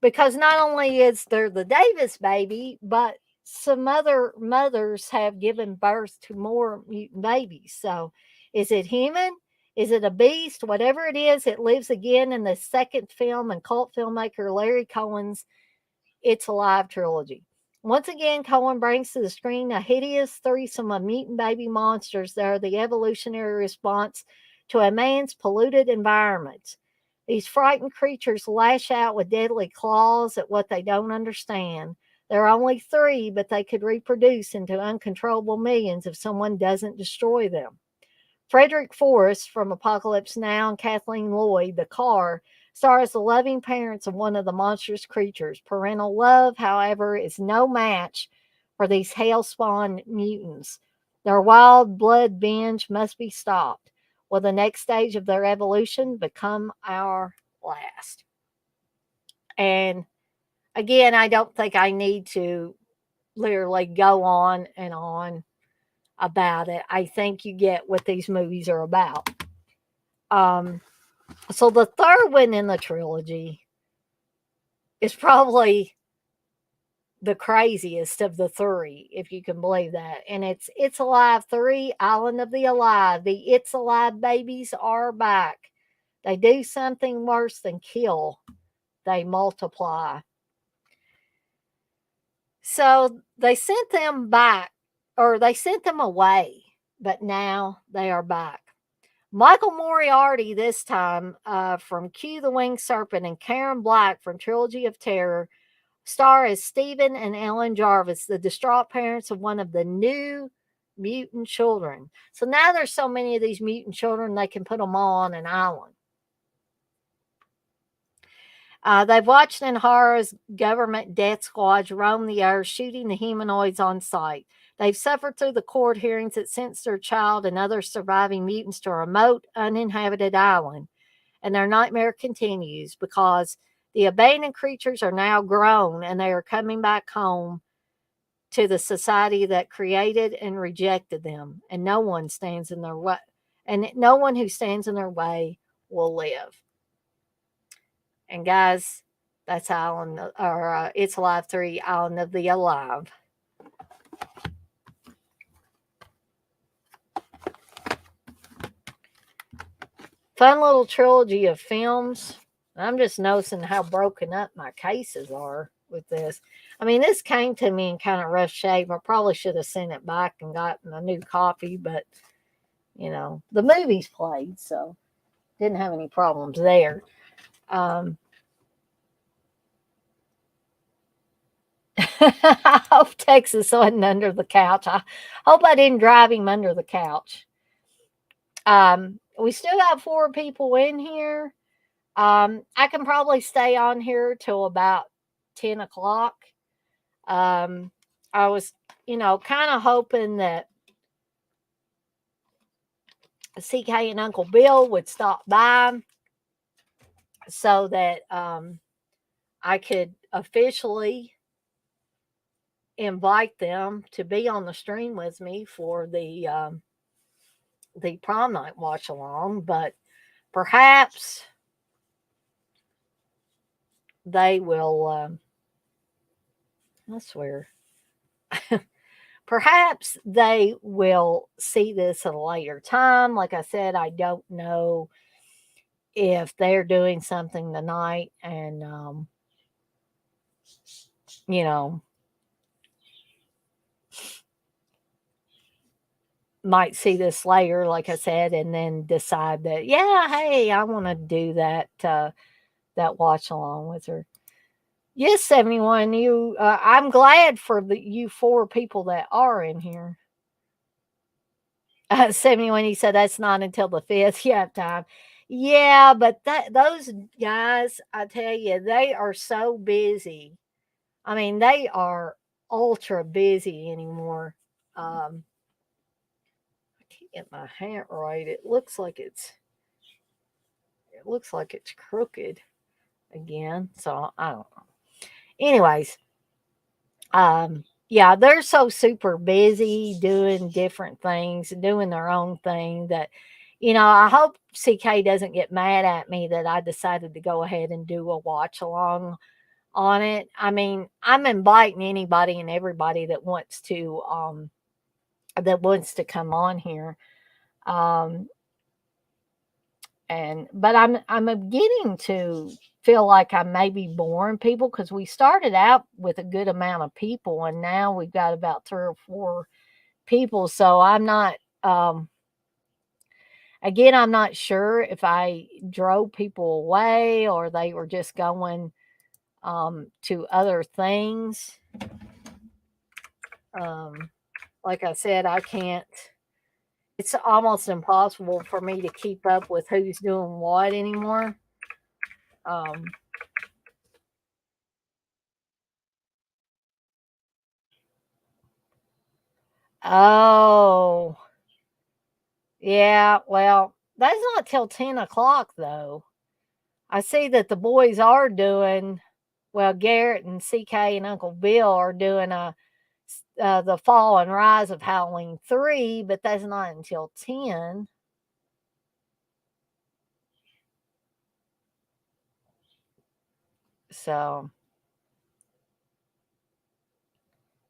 because not only is there the Davis baby, but some other mothers have given birth to more mutant babies. So, is it human? Is it a beast? Whatever it is, it lives again in the second film and cult filmmaker Larry Cohen's It's Alive trilogy. Once again, Cohen brings to the screen a hideous threesome of mutant baby monsters that are the evolutionary response to a man's polluted environment. These frightened creatures lash out with deadly claws at what they don't understand. There are only 3, but they could reproduce into uncontrollable millions if someone doesn't destroy them. Frederick Forrest from Apocalypse Now and Kathleen Lloyd, the car, star as the loving parents of one of the monstrous creatures. Parental love, however, is no match for these hell-spawned mutants. Their wild blood binge must be stopped. Will the next stage of their evolution become our last? And again, I don't think I need to literally go on and on about it. I think you get what these movies are about. Um, so the third one in the trilogy is probably the craziest of the 3, if you can believe that. And It's Alive 3, Island of the Alive. The It's Alive babies are back. They do something worse than kill. They multiply. So they sent them back, or they sent them away, but now they are back. Michael Moriarty, this time from Q the Winged Serpent, and Karen Black from Trilogy of Terror, star as Stephen and Ellen Jarvis, the distraught parents of one of the new mutant children. So now there's so many of these mutant children, they can put them all on an island. They've watched in horror as government death squads roam the earth, shooting the humanoids on sight. They've suffered through the court hearings that sentenced their child and other surviving mutants to a remote, uninhabited island. And their nightmare continues because the abandoned creatures are now grown and they are coming back home to the society that created and rejected them. And no one stands in their way. And no one who stands in their way will live. And guys, that's Island, or It's Alive 3, Island of the Alive. Fun little trilogy of films. I'm just noticing how broken up my cases are with this. I mean, this came to me in kind of rough shape. I probably should have sent it back and gotten a new copy, but the movies played, so didn't have any problems there. I hope Texas wasn't under the couch. I hope I didn't drive him under the couch. We still got 4 people in here. I can probably stay on here till about 10 o'clock. I was, kind of hoping that CK and Uncle Bill would stop by so that I could officially invite them to be on the stream with me for the prom night watch along, but perhaps they will. I swear. Perhaps they will see this at a later time. Like I said, I don't know if they're doing something tonight and, you know, might see this later, like I said, and then decide that, yeah, hey, I want to do that watch along with her. Yes, 71. I'm glad for you 4 people that are in here. 71, he said that's not until the 5th. You have time. Yeah, but those guys, I tell you, they are so busy. I mean, they are ultra busy anymore. I can't get my hat right. It looks like it's crooked again. So I don't know. Anyways, Yeah, they're so super busy doing different things and doing their own thing that, I hope CK doesn't get mad at me that I decided to go ahead and do a watch along on it. I mean, I'm inviting anybody and everybody that wants to come on here. Um, but I'm beginning to feel like I may be boring people because we started out with a good amount of people and now we've got about 3 or 4 people. So I'm not sure if I drove people away or they were just going to other things. Um, like I said, I can't. It's almost impossible for me to keep up with who's doing what anymore. Um, oh, yeah. Well, that's not till 10 o'clock though. I see that the boys are doing. Well, Garrett and CK and Uncle Bill are doing the Fall and Rise of Halloween 3, but that's not until 10. So,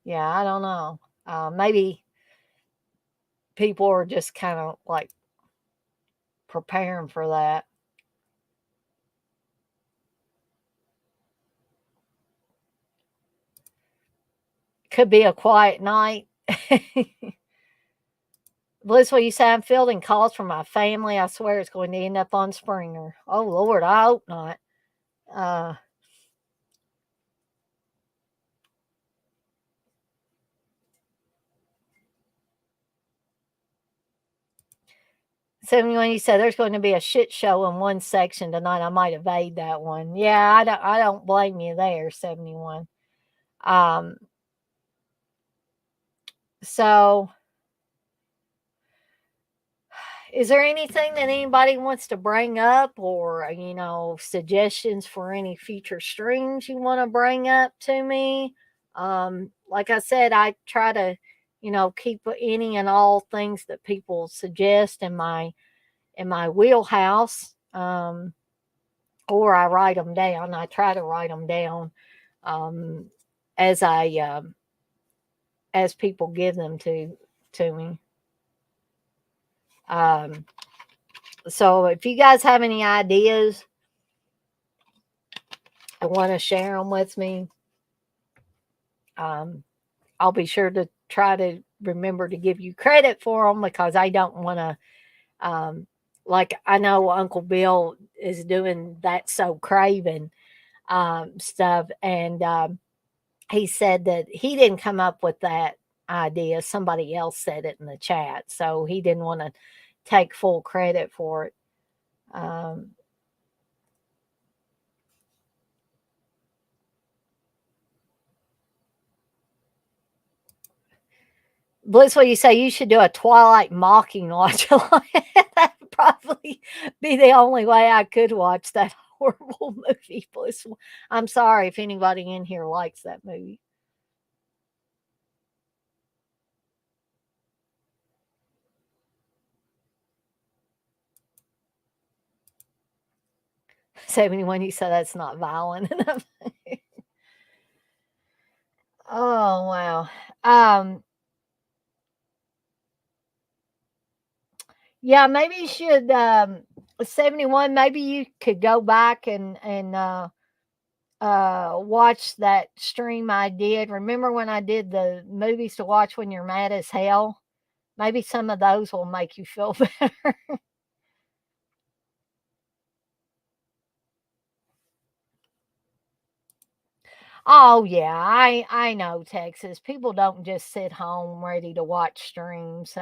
yeah, I don't know. Maybe people are just kind of like preparing for that. Could be a quiet night. Bliss, what you say? I'm fielding calls from my family. I swear it's going to end up on Springer. Oh, Lord, I hope not. Uh, 71, you said there's going to be a shit show in one section tonight. I might evade that one. Yeah, I don't blame you there, 71. Um, so is there anything that anybody wants to bring up or, suggestions for any future streams you want to bring up to me? Like I said, I try to, keep any and all things that people suggest in my wheelhouse. Or I write them down. I try to write them down um, as as people give them to me. Um, so if you guys have any ideas and want to share them with me, um, I'll be sure to try to remember to give you credit for them because I don't want to. Like I know Uncle Bill is doing that so craven stuff, and he said that he didn't come up with that idea. Somebody else said it in the chat, so he didn't want to take full credit for it. Um, Bliss, what you say? You should do a Twilight mocking watch along. That would probably be the only way I could watch that horrible movie. Bliss, I'm sorry if anybody in here likes that movie. 71, you said that's not violent enough. Oh wow. Um, Yeah, maybe you should 71, maybe you could go back and watch that stream I did. Remember when I did the movies to watch when you're mad as hell? Maybe some of those will make you feel better. Oh yeah, I know Texas. People don't just sit home ready to watch streams.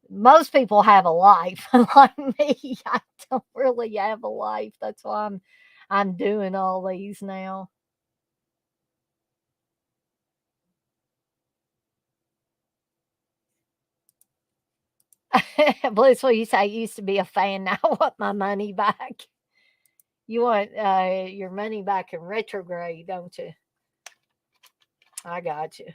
Most people have a life like me. I don't really have a life. That's why I'm doing all these now. Bliss, what you say? I used to be a fan. Now I want my money back. You want your money back in retrograde, don't you? I got you.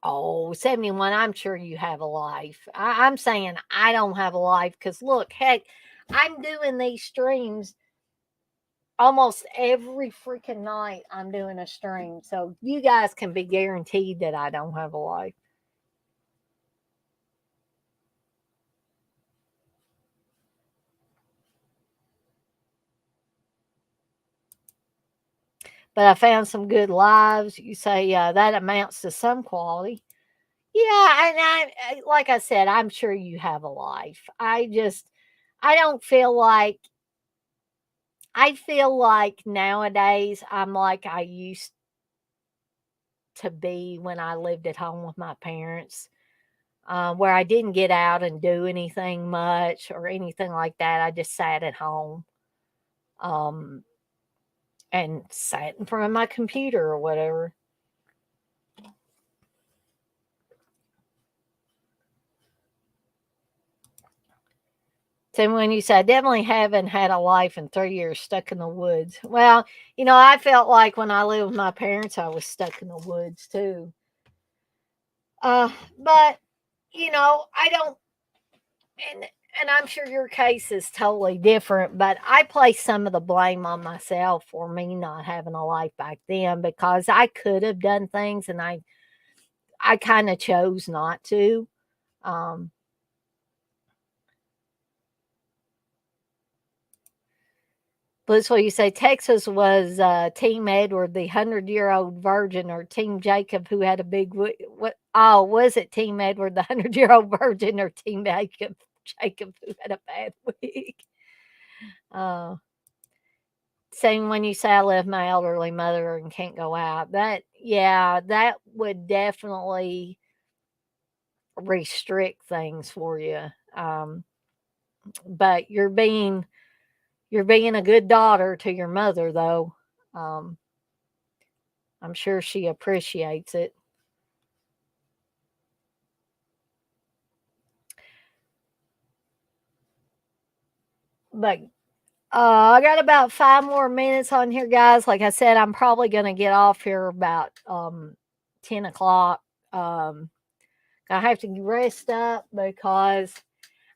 Oh, 71, I'm sure you have a life. I'm saying I don't have a life because look, heck, I'm doing these streams almost every freaking night. I'm doing a stream. So you guys can be guaranteed that I don't have a life. But I found some good lives. You say that amounts to some quality. Yeah, and like I said, I'm sure you have a life. I don't feel like, I feel like nowadays I'm like I used to be when I lived at home with my parents, where I didn't get out and do anything much or anything like that. I just sat at home um, and sat in front of my computer or whatever. So when you say, I definitely haven't had a life in 3 years stuck in the woods. Well, I felt like when I lived with my parents, I was stuck in the woods too. But I don't, and and I'm sure your case is totally different, but I place some of the blame on myself for me not having a life back then because I could have done things and I kind of chose not to. Um, but that's what you say. Texas was Team Edward, the 100-year-old virgin, or Team Jacob, who had a big what? Oh, was it Team Edward, the 100-year-old virgin, or Team Jacob, who had a bad wig? Uh, Same when you say I left my elderly mother and can't go out. Yeah, that would definitely restrict things for you. But you're being a good daughter to your mother, though. Um, I'm sure she appreciates it. But I got about 5 more minutes on here, guys. Like I said, I'm probably going to get off here about 10 o'clock. Um, I have to rest up because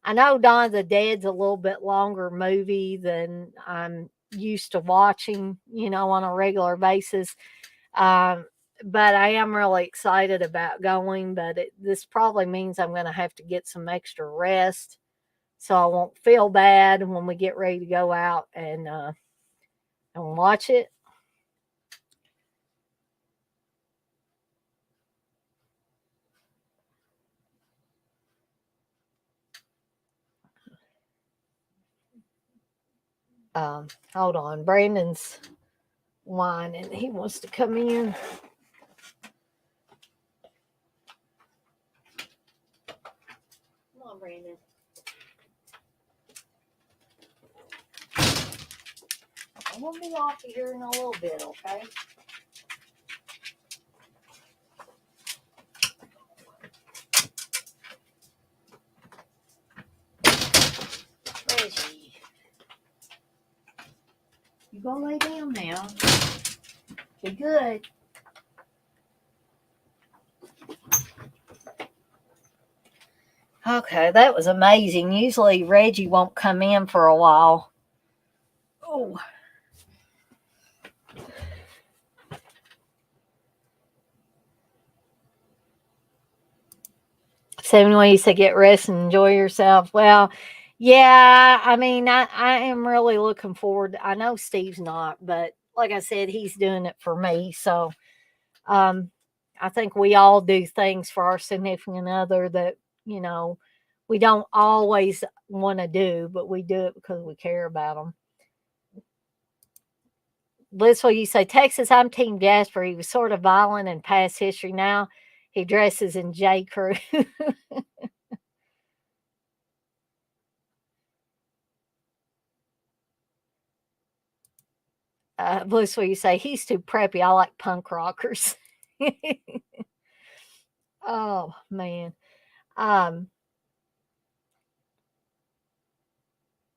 I know Dawn of the Dead's a little bit longer movie than I'm used to watching, on a regular basis. Um, but I am really excited about going. But this probably means I'm going to have to get some extra rest so I won't feel bad when we get ready to go out and watch it. Hold on, Brandon's whining. He wants to come in. Come on, Brandon. I'm gonna be off here in a little bit, okay? Reggie, you gonna lay down now? Be good. Okay, that was amazing. Usually Reggie won't come in for a while. Oh, same way you say get rest and enjoy yourself. Well, yeah, I mean, I am really looking forward. I know Steve's not, but like I said, he's doing it for me. So um, I think we all do things for our significant other that, you know, we don't always want to do, but we do it because we care about them. Liz, what you say, Texas, I'm Team Jasper. He was sort of violent in past history. Now he dresses in J. Crew. Bliss, what you say, he's too preppy. I like punk rockers. Oh man. Um,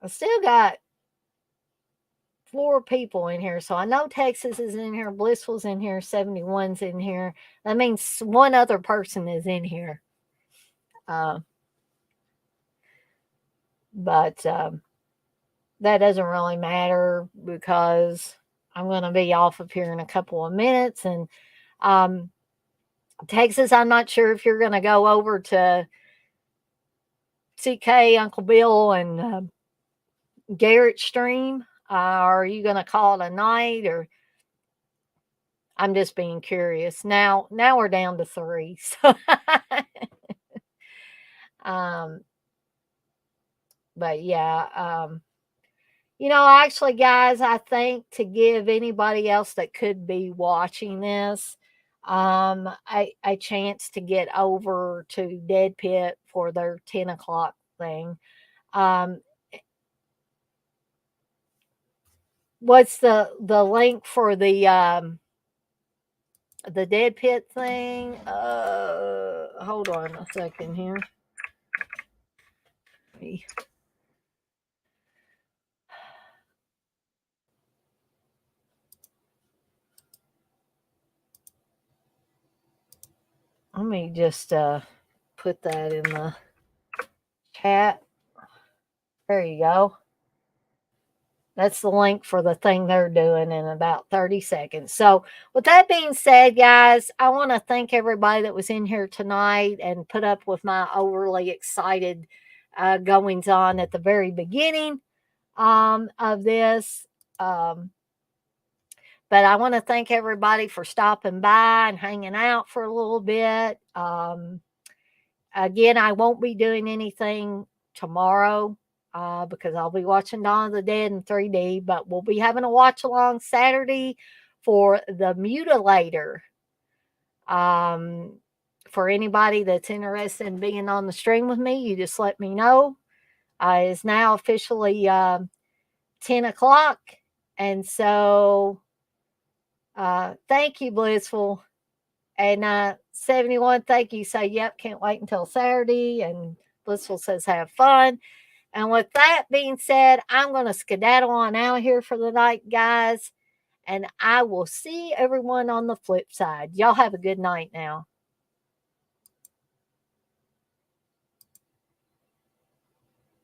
I still got 4 people in here. So I know Texas is in here, Blissful's in here, 71's in here. That means one other person is in here. Uh, but that doesn't really matter because I'm going to be off of here in a couple of minutes. And um, Texas, I'm not sure if you're going to go over to CK, Uncle Bill, and Garrett stream. Are you going to call it a night, or I'm just being curious. Now we're down to 3. So um but yeah, actually guys, I think to give anybody else that could be watching this a chance to get over to Dead Pit for their 10 o'clock thing. Um what's the link for the Dead Pit thing? Hold on a second here. Let me just put that in the chat. There you go. That's the link for the thing they're doing in about 30 seconds. So, with that being said, guys, I want to thank everybody that was in here tonight and put up with my overly excited goings on at the very beginning of this. Um, but I want to thank everybody for stopping by and hanging out for a little bit. Again, I won't be doing anything tomorrow because I'll be watching Dawn of the Dead in 3D, but we'll be having a watch along Saturday for The Mutilator. For anybody that's interested in being on the stream with me, you just let me know. It's now officially 10 o'clock. And so thank you, Blissful. And 71, thank you. Say, yep, can't wait until Saturday. And Blissful says, have fun. And with that being said, I'm going to skedaddle on out here for the night, guys. And I will see everyone on the flip side. Y'all have a good night now.